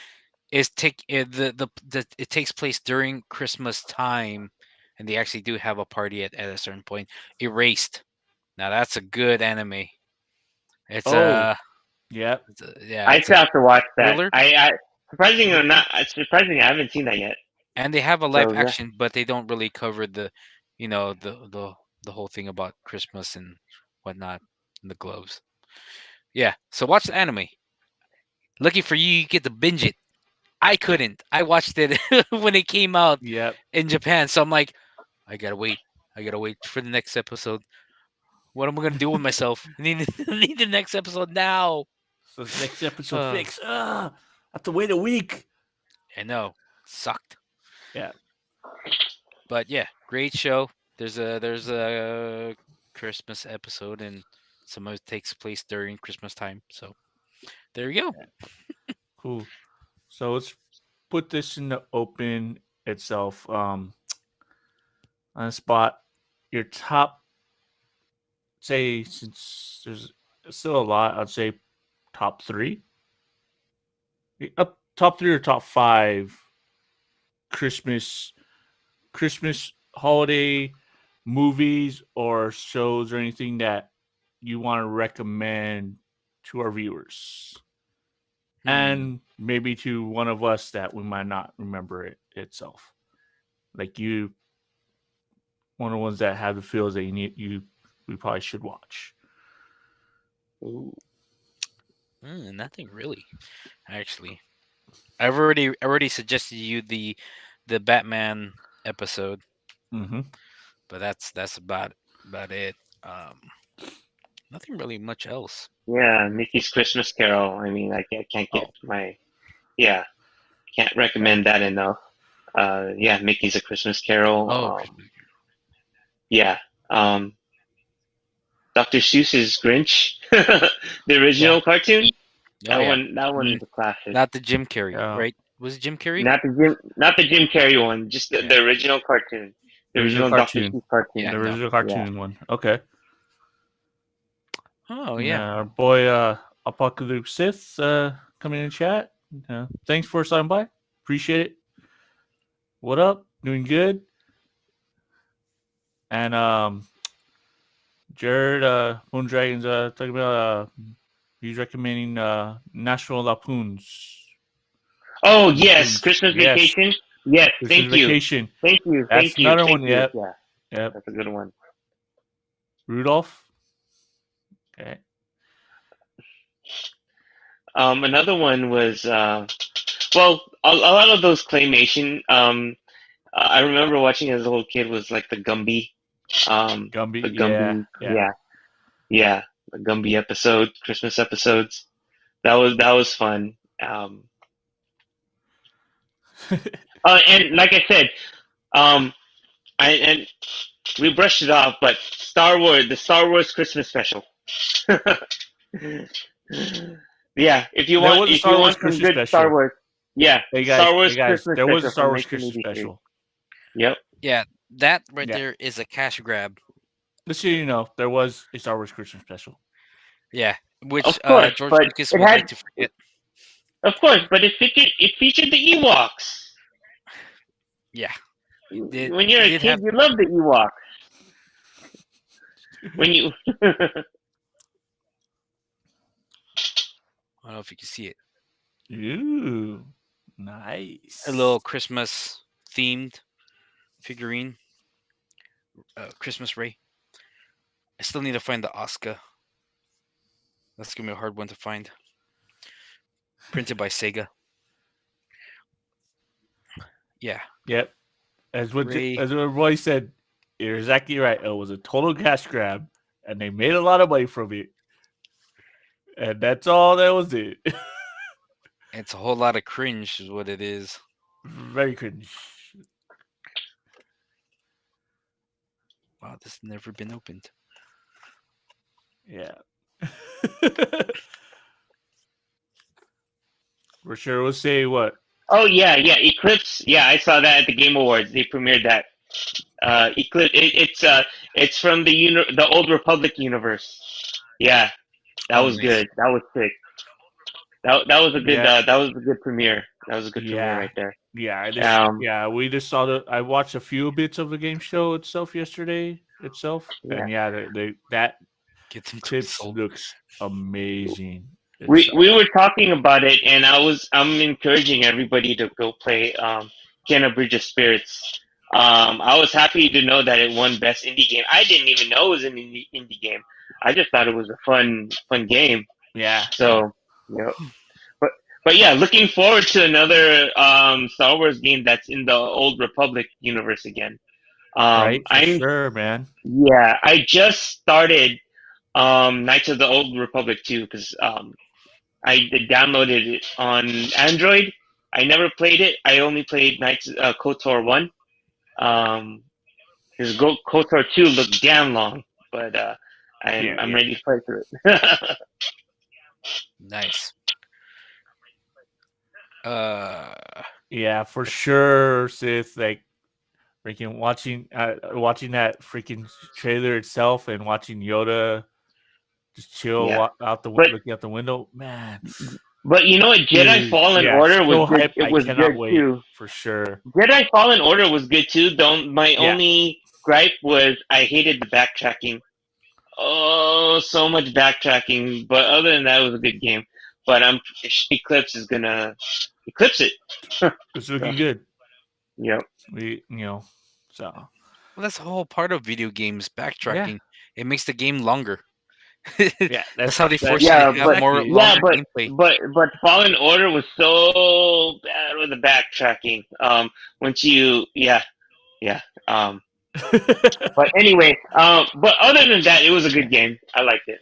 is take it takes place during Christmas time, and they actually do have a party at a certain point. Erased. Now that's a good anime. It's Oh, yeah. yeah, I it's a still have to watch that. thriller, I surprising or not, surprisingly, I haven't seen that yet. and they have a live So yeah. action, but they don't really cover the whole thing about Christmas and whatnot, and the gloves. Yeah, so watch the anime. Lucky for you, you get to binge it. I couldn't. I watched it when it came out Yep. in Japan, so I'm like, I gotta wait. I gotta wait for the next episode. What am I gonna do with myself? I need, I need the next episode now. So next episode Uh, fix. I have to wait a week. I know, sucked. Yeah. But yeah, great show. There's a Christmas episode, and some of it takes place during Christmas time. So there you go. Cool. So let's put this in the open itself. On the spot, your top, say, since there's still a lot, I'd say top three. Up top three or top five Christmas holiday movies or shows or anything that you want to recommend to our viewers. And maybe to one of us that we might not remember it itself. Like you, one of the ones that have the feels that we probably should watch. Ooh. Nothing really, actually. I've already suggested you the Batman episode, Mm-hmm. but that's about it. Um, Nothing really much else. Yeah, Mickey's Christmas Carol. I mean, can't get Oh, yeah, can't recommend that enough. Yeah, Mickey's A Christmas Carol. oh, Christmas. Yeah, um, Dr. Seuss's Grinch, the Yeah. original cartoon. Oh yeah. That one Mm, is a classic. not the Jim Carrey, Yeah. right? Was it Jim Carrey? Not the Jim Carrey one, just Yeah. the original cartoon, the The original original Dr. cartoon. Seuss cartoon. Yeah. The No. original Yeah. cartoon one. Okay. Oh yeah. Our boy Apocalypse Sith coming in chat. Thanks for stopping by. Appreciate it. What up? Doing good. And Jared Moon Dragons talking about he's recommending National Lampoons. Oh yes, Lampoons. Christmas Yes. Vacation. Yes, Christmas thank you, Vacation. thank you, That's thank you, another thank one. you. Yep. Yeah, Yep. that's a good one. Rudolph. Okay. Another one was well, a lot of those claymation. I remember watching as a little kid was like the Gumby. Gumby. The Yeah. Gumby. Yeah. Yeah, the Gumby episode, Christmas episodes. That was fun. And like I said, and we brushed it off, but the Star Wars Christmas special. Yeah, if you There want, was a Star Wars some Christmas good special. Star Wars, yeah, Hey guys, Star Wars Christmas there was a special Star from Wars Christmas 1983. special. Yep. Yeah. That right Yeah. there is a cash grab. Just so you know, there was a Star Wars Christmas special. Yeah. Which Of course, George but Lucas it would had, like to forget. of course, but it featured the Ewoks. Yeah. When you're a did kid, have- you love the Ewoks. When you I don't know if you can see it. Ooh, nice. A little Christmas themed figurine. Christmas Ray. I still need to find the Oscar. That's gonna be a hard one to find. Printed by Sega. Yeah. Yep. As what Ray. Roy said, you're exactly right. It was a total cash grab, and they made a lot of money from it. And that's all that was it. It's a whole lot of cringe, is what it is. Very cringe. Wow, this has never been opened. Yeah. For sure, we'll say what? Oh yeah, Eclipse. Yeah, I saw that at the Game Awards. They premiered that. Eclipse. It's from the Old Republic universe. Yeah, that was nice. good. That was sick. That was a good. Yeah. That was a good premiere. That was a good premiere Yeah. right there. Yeah, we just saw I watched a few bits of the game show itself yesterday and that Get some clips sold. looks amazing. We were talking about it, and I'm encouraging everybody to go play Kena Bridge of Spirits. I was happy to know that it won Best Indie Game. I didn't even know it was an indie game. I just thought it was a fun game. Yeah. So, yeah. But yeah, looking forward to another Star Wars game that's in the Old Republic universe again. Right, sure, man. Yeah, I just started Knights of the Old Republic 2 because I downloaded it on Android. I never played it. I only played Knights KOTOR 1. Because KOTOR 2 looked damn long, but I'm ready to play through it. Nice. Yeah, for sure, Sith. Like, freaking watching that freaking trailer itself and watching Yoda just chill looking out the window, man. But you know what? Jedi Fallen Order was good. It was good too, for sure. Jedi Fallen Order was good too. My only gripe was I hated the backtracking. Oh, so much backtracking. But other than that, it was a good game. But Eclipse is gonna eclipse it. It's looking good. Yep. So. Well, that's the whole part of video games, backtracking. Yeah. It makes the game longer. Yeah, that's how they force you to have more longer gameplay. But Fallen Order was so bad with the backtracking. Once you, but anyway, but other than that, it was a good game. I liked it.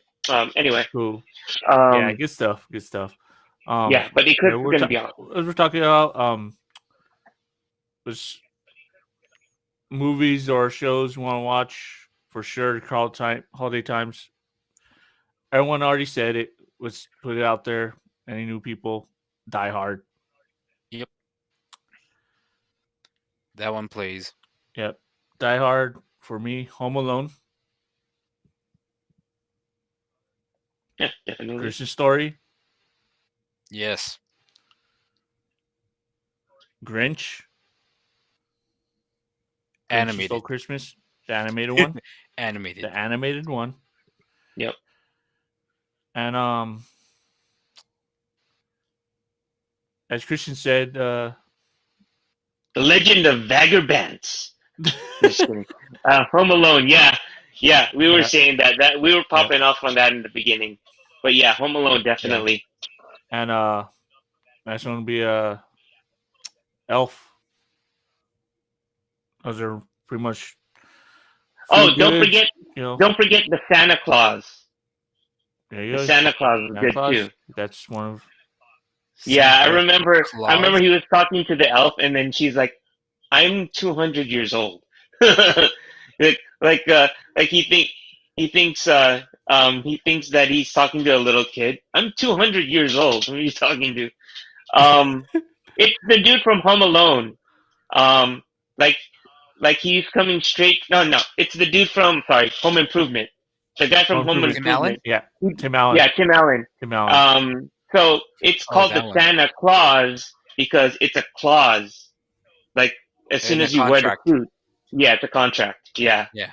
Anyway, cool. Yeah, Um, good stuff. Good stuff. yeah, but Yeah, Eclipse is gonna be on. we're talking about this movies or shows you want to watch for sure. Holiday times. Everyone already said it. Let's put it out there. Any new people? Die Hard. Yep, that one plays. Yep. Die Hard for me. Home Alone. Yeah, definitely. Christmas Story. Yes, Grinch. Grinch Who Stole animated, Christmas. The animated one. animated. The animated one. Yep. And as Christian said, The Legend of Vagabonds. Just kidding. Home Alone. Yeah, yeah. We were yeah, saying that we were yeah, popping off on that in the beginning, but yeah, Home Alone yeah. definitely. And that's gonna be Elf. Those are pretty much feel Oh, goods. You know, don't forget the Santa Claus. there you The go. Santa Claus was Santa good Claus. too. That's one of Yeah, I Santa remember. I remember Claus. he was talking to the elf, and then she's like, "I'm 200 years old." like he thinks that he's talking to a little kid. I'm 200 years old. Who are you talking to? Um, it's the dude from Home Alone. Um, like he's coming straight. No, no, it's the dude from Home Improvement. The guy from Home Home Improvement. Tim Allen. Improvement. Yeah, He- Tim Allen. yeah, Tim Allen. Tim Allen. So it's Oh, called the that one. Santa Claus because it's a clause. Like as soon And a as you wear the contract. suit, yeah, it's a contract. Yeah. Yeah.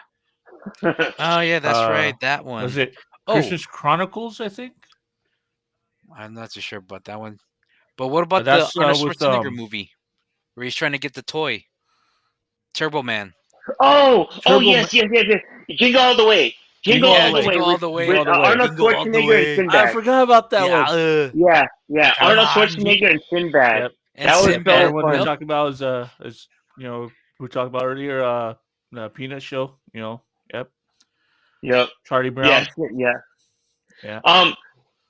Oh yeah, that's right. That Was one. it Oh, Christmas Chronicles? I think. I'm not too sure about that one. But what about the That's Arnold with Schwarzenegger movie where he's trying to get the toy, Turbo Man? oh Turbo. yes, yes, yes, yes. Jingle all the way. Jingle Jingle all the Yeah, all the way. way Jingle All the Jingle Way. all with the way. Arnold Jingle All the Schwarzenegger and Way. I Sinbad. forgot about that Yeah. one. Yeah, yeah. Come Arnold on, Schwarzenegger and Sinbad. Yep. and That was Yep. The other so Sinbad. one we're Yep. funny. talking about is we talked about earlier. The Peanut Show. Yep. Yep. Charlie Brown. Yes. Yeah. Yeah.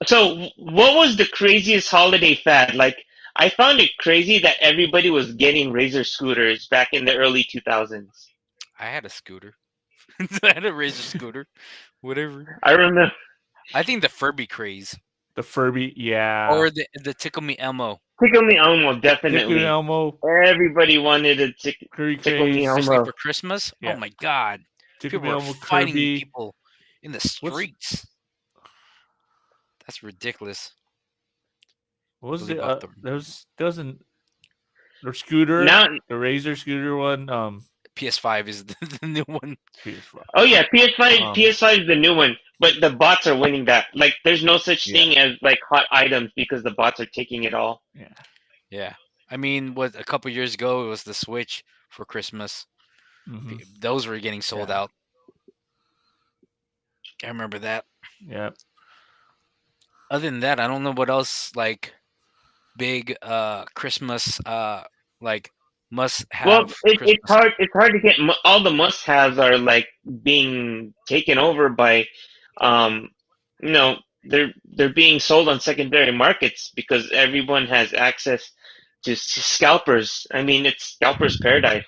So what was the craziest holiday fad? Like, I found it crazy that everybody was getting Razor scooters back in the early 2000s. I had a scooter. I had a Razor scooter. Whatever. I remember I think the Furby craze The Furby. Yeah. or the Tickle Me Elmo, Tickle Me Elmo, Hickory definitely. Elmo. Everybody wanted a Curry Tickle Me Craze. especially Elmo. for Christmas. Oh Yeah. my God, Tickle people Me were Elmo. fighting Kirby. people in the What's streets. That's ridiculous. what was Billy the Bob Thornton. there was the scooter, Now, the Razor scooter one. PS5 is the new one. PS5. oh yeah, PS5, Um. PS5 is the new one, but the bots are winning that. Like, there's no such Yeah. thing as like hot items because the bots are taking it all. Yeah. Yeah, I mean, what a couple years ago it was the Switch for Christmas. Hmm. Those were getting sold Yeah. out. I remember that. Yeah. Other than that, I don't know what else like big Christmas like must Well, have it's Christmas. hard. It's hard to get all the must-haves are like being taken over by, um, you know, they're being sold on secondary markets because everyone has access to scalpers. I mean, it's scalpers' paradise.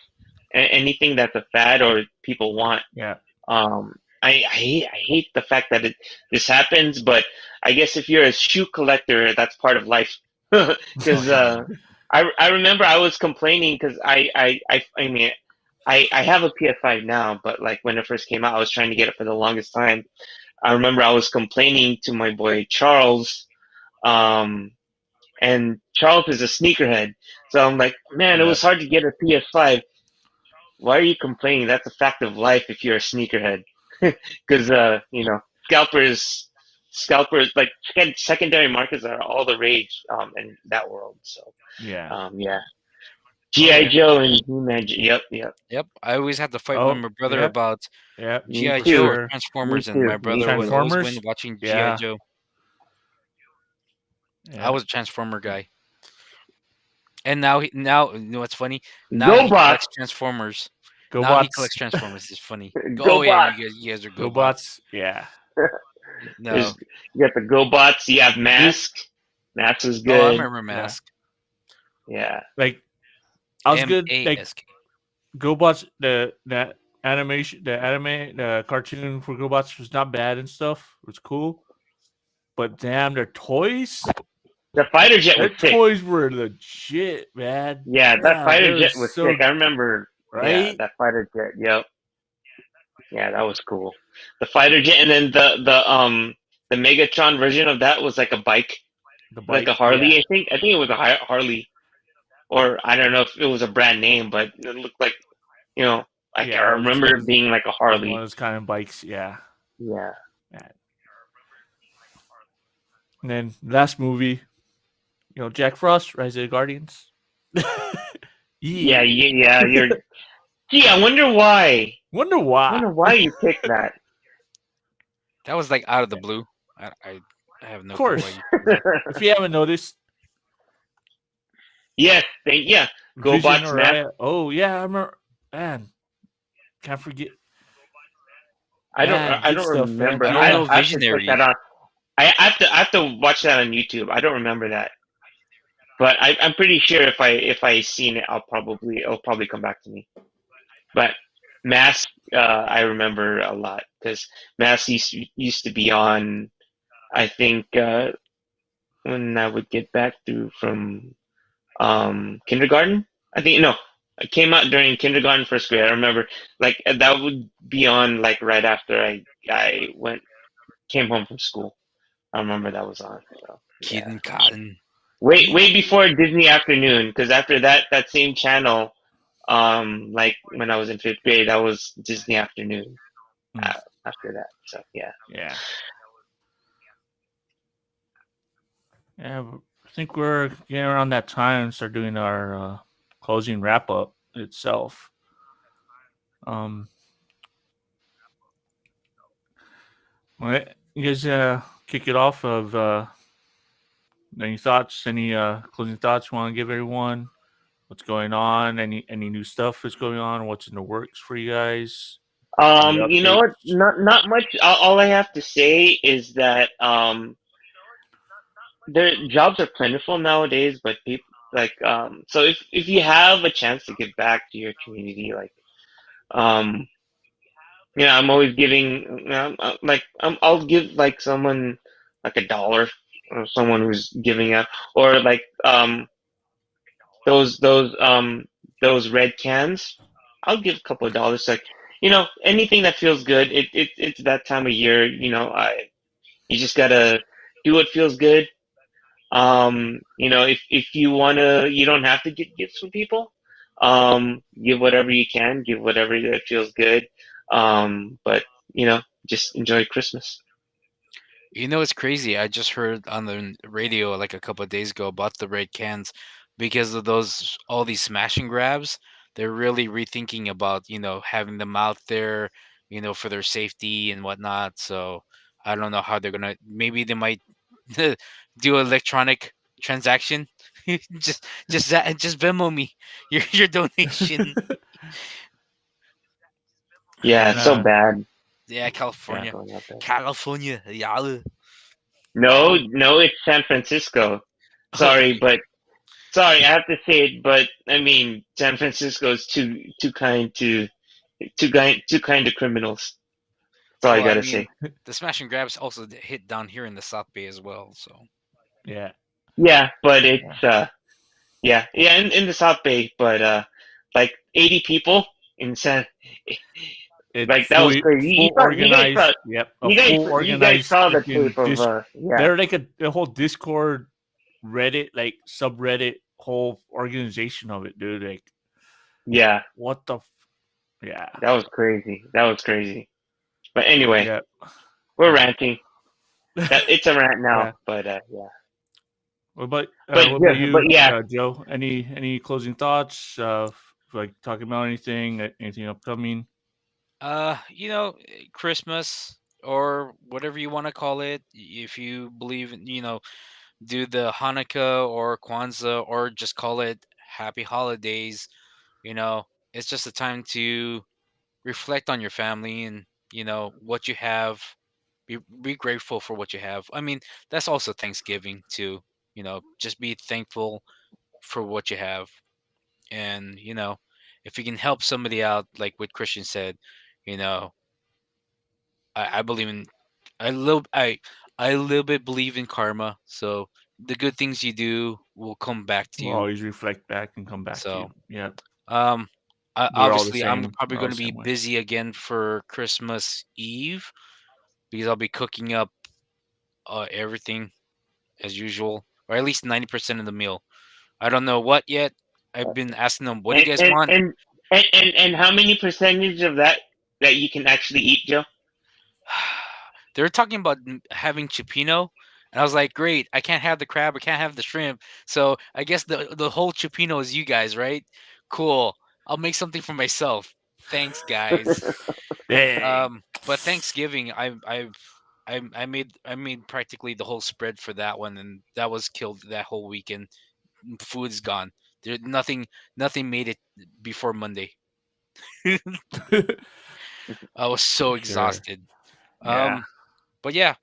Anything that's a fad or people want. Yeah. I hate the fact that this happens, but I guess if you're a shoe collector, that's part of life. Oh Because hell no. I remember I was complaining because I mean I have a PS5 now, but like when it first came out, I was trying to get it for the longest time. I remember I was complaining to my boy Charles, um, and Charles is a sneakerhead, so I'm like, man, it Yeah. was hard to get a PS5. Why are you complaining? That's a fact of life if you're a sneakerhead. Because scalpers like secondary markets are all the rage in that world. So Yeah. yeah, Oh GI yeah. Joe and He-Man. Yep, yep. Yep, I always had to fight with Oh my brother yeah. about Yeah. Me GI For Joe or too. sure. Me Transformers, and too. my Me brother would too. always win Transformers. watching GI Yeah. Joe. I Yeah. was a Transformer guy, and now you know what's funny? Now he GoBots. collects Transformers. Now he GoBots. collects Transformers. It's funny. Oh yeah, GoBots. you guys are GoBots. GoBots. Yeah. No. There's you got the GoBots. You have Dude, Mask. Mask was Oh, I good. remember yeah. Mask. Yeah. Like I was good. Like Mask. GoBots, that animation, the cartoon for GoBots was not bad and stuff. It was cool, but damn, The fighter jet their was sick. toys were legit, man. Yeah, that Damn, fighter they were jet was sick. so I remember. Yeah, right. that fighter jet. Yep. Yeah, that was cool. The fighter jet, and then the Megatron version of that was like a bike, The like bike, a Harley. yeah, I think it was a Harley, or I don't know if it was a brand name, but it looked like you know, like I yeah. remember it being like a It was one of Harley. those kind of bikes, yeah. Yeah. Man. And then last movie, Jack Frost, Rise of the Guardians. Yeah, Yeah, yeah. You're. Gee, I wonder why. wonder I why. wonder why you picked that. That was like out of the blue. I have Of no clue why course, you chose that. if you haven't noticed, Yes, yeah. Vision GoBots or Mask. oh yeah, I remember. Man, can't forget. I don't. Man, I good don't stuff, man. remember. You don't I know Yeah, I have to check that Visionary. out. I have to watch that on YouTube. I don't remember that, but I'm pretty sure if I seen it, it'll probably come back to me. But Mask, I remember a lot because Mask used to be on. I think when I would get back through from kindergarten. I think no, it came out during kindergarten, first grade. I remember like that would be on like right after I went came home from school. I remember that was on. So yeah, Kid Cotton. way before Disney Afternoon, because after that same channel, like when I was in fifth grade, that was Disney Afternoon. mm, After that, so yeah. yeah, yeah. I think we're getting around that time to start doing our closing wrap up itself. Um, you guys kick it off of any thoughts, any closing thoughts you want to give everyone? What's going on? Any new stuff that's going on? What's in the works for you guys? Any You know what? updates? Not much. All I have to say is that their jobs are plentiful nowadays, but people like so if you have a chance to give back to your community, like um I'm always giving like I'll give like someone like $1 or someone who's giving out or like those those um those red cans. I'll give a couple of dollars like anything that feels good. It's that time of year, I you just gotta do what feels good. If you wanna, you don't have to get gifts from people. Give whatever you can, give whatever that feels good. But just enjoy Christmas. You know, it's crazy. I just heard on the radio like a couple of days ago about the red cans because of those all these smash and grabs. They're really rethinking about, having them out there, for their safety and whatnot. So I don't know how they're gonna. Maybe they might do electronic transaction. Just Venmo me your donation. Yeah, it's so uh, bad. Yeah, yeah. California, Going out there. California, yeah. No, no, it's San Francisco. Oh, Sorry, but sorry, I have to say it, but I mean, San Francisco is too kind to too kind to criminals. That's all I well, I gotta mean, say. the smash and grabs also hit down here in the South Bay as well. So Yeah. Yeah, but Yeah. it's yeah, in the South Bay, but like 80 people in San, It like that was crazy. full organized. Yep, a full You guys organized saw the freaking tape of disc. yeah, They're like a whole Discord, Reddit, like subreddit, whole organization of it, dude. Like, yeah, what the? Yeah, that was crazy. That was crazy. But anyway, yeah, we're yeah, ranting. That it's a rant now, yeah. but yeah. What about But you, yeah, Joe? Any closing thoughts? Like talking about anything, anything upcoming? Christmas or whatever you want to call it, if you believe in, do the Hanukkah or Kwanzaa or just call it Happy Holidays. You know, it's just a time to reflect on your family and what you have Be grateful for what you have. I mean, that's also Thanksgiving too. Just be thankful for what you have, and if you can help somebody out, like what Christian said, you know, I believe in I a little bit believe in karma. So the good things you do will come back to We'll you. always reflect back and come back to So you. Yeah, um, we're all the obviously I'm same. probably We're all going the to be same way. busy again for Christmas Eve because I'll be cooking up everything as usual, or at least 90% of the meal. I don't know what yet. I've been asking them, "What do you And guys and want?" and and how many percentage of that you can actually eat, Joe? They were talking about having chipino, and I was like, "Great! I can't have the crab. I can't have the shrimp. So I guess the whole chipino is you guys, right? Cool. I'll make something for myself. Thanks, guys. Hey, But Thanksgiving, I made practically the whole spread for that one, and that was killed that whole weekend. Food's gone. There nothing made it before Monday. I was for so sure. exhausted. Yeah, But yeah,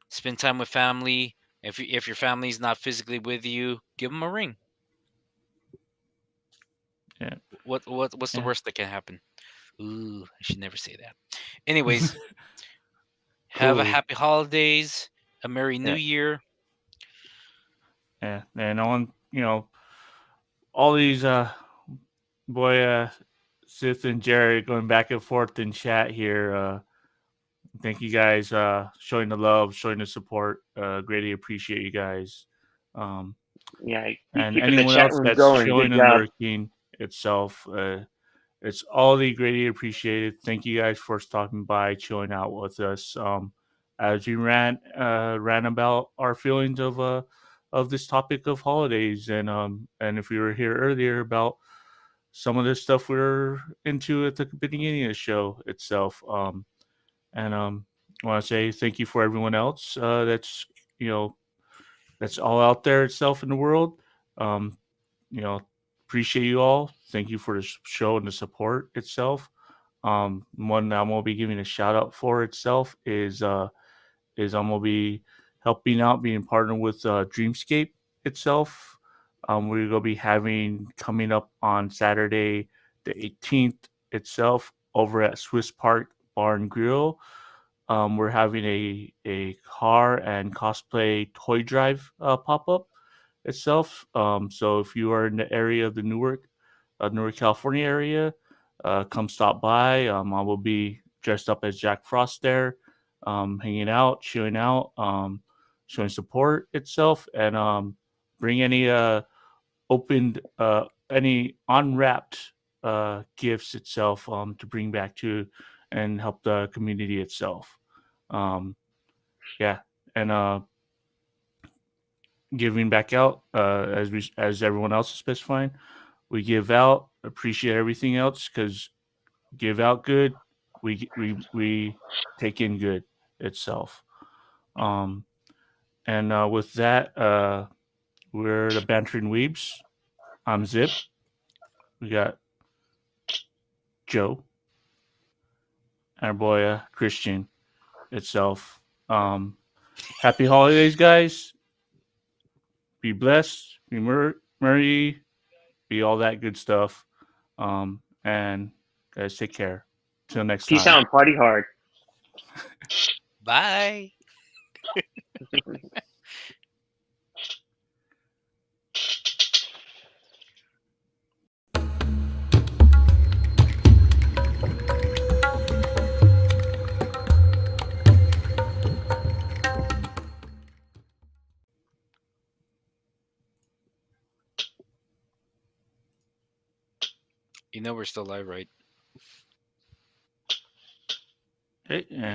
spend time with family. If your family's not physically with you, give them a ring. yeah, What's the yeah. worst that can happen? Ooh, I should never say that. Anyways, have a Cool. happy holidays, a merry new Yeah, year. yeah. And on, all these boy, Sith and Jared going back and forth in chat here. Thank you guys showing the love, showing the support. Greatly appreciate you guys. Um, Yeah, and keeping the anyone chat else room that's going. Good showing and job. lurking itself. It's all the greatly appreciated. Thank you guys for stopping by, chilling out with us. As we ran about our feelings of this topic of holidays, and if you were here earlier about some of the stuff we are into at the beginning of the show itself. And I want to say thank you for everyone else you know that's all out there itself in the world. Um, you know, appreciate you all. Thank you for the show and the support itself. One I'm gonna be giving a shout out for itself is I'm gonna be helping out, being partnered with Dreamscape itself. We're gonna be having coming up on Saturday the 18th itself over at Swiss Park Bar and Grill. We're having a car and cosplay toy drive pop up itself. So if you are in the area of the Newark, California area, come stop by. I will be dressed up as Jack Frost there, hanging out, chilling out, showing support itself, and bring any opened, any unwrapped gifts itself to bring back to and help the community itself. Um, yeah, and giving back out as everyone else is specifying. We give out, appreciate everything else because give out good, we take in good itself. Um, and with that, we're the Bantering Weebs. I'm Zip. We got Joe and our boy Christian itself. Happy holidays, guys. Be blessed. Be merry. Be all that good stuff. And guys, take care. Till next Peace time. out and party hard. Bye. We're still live, right? Hey, and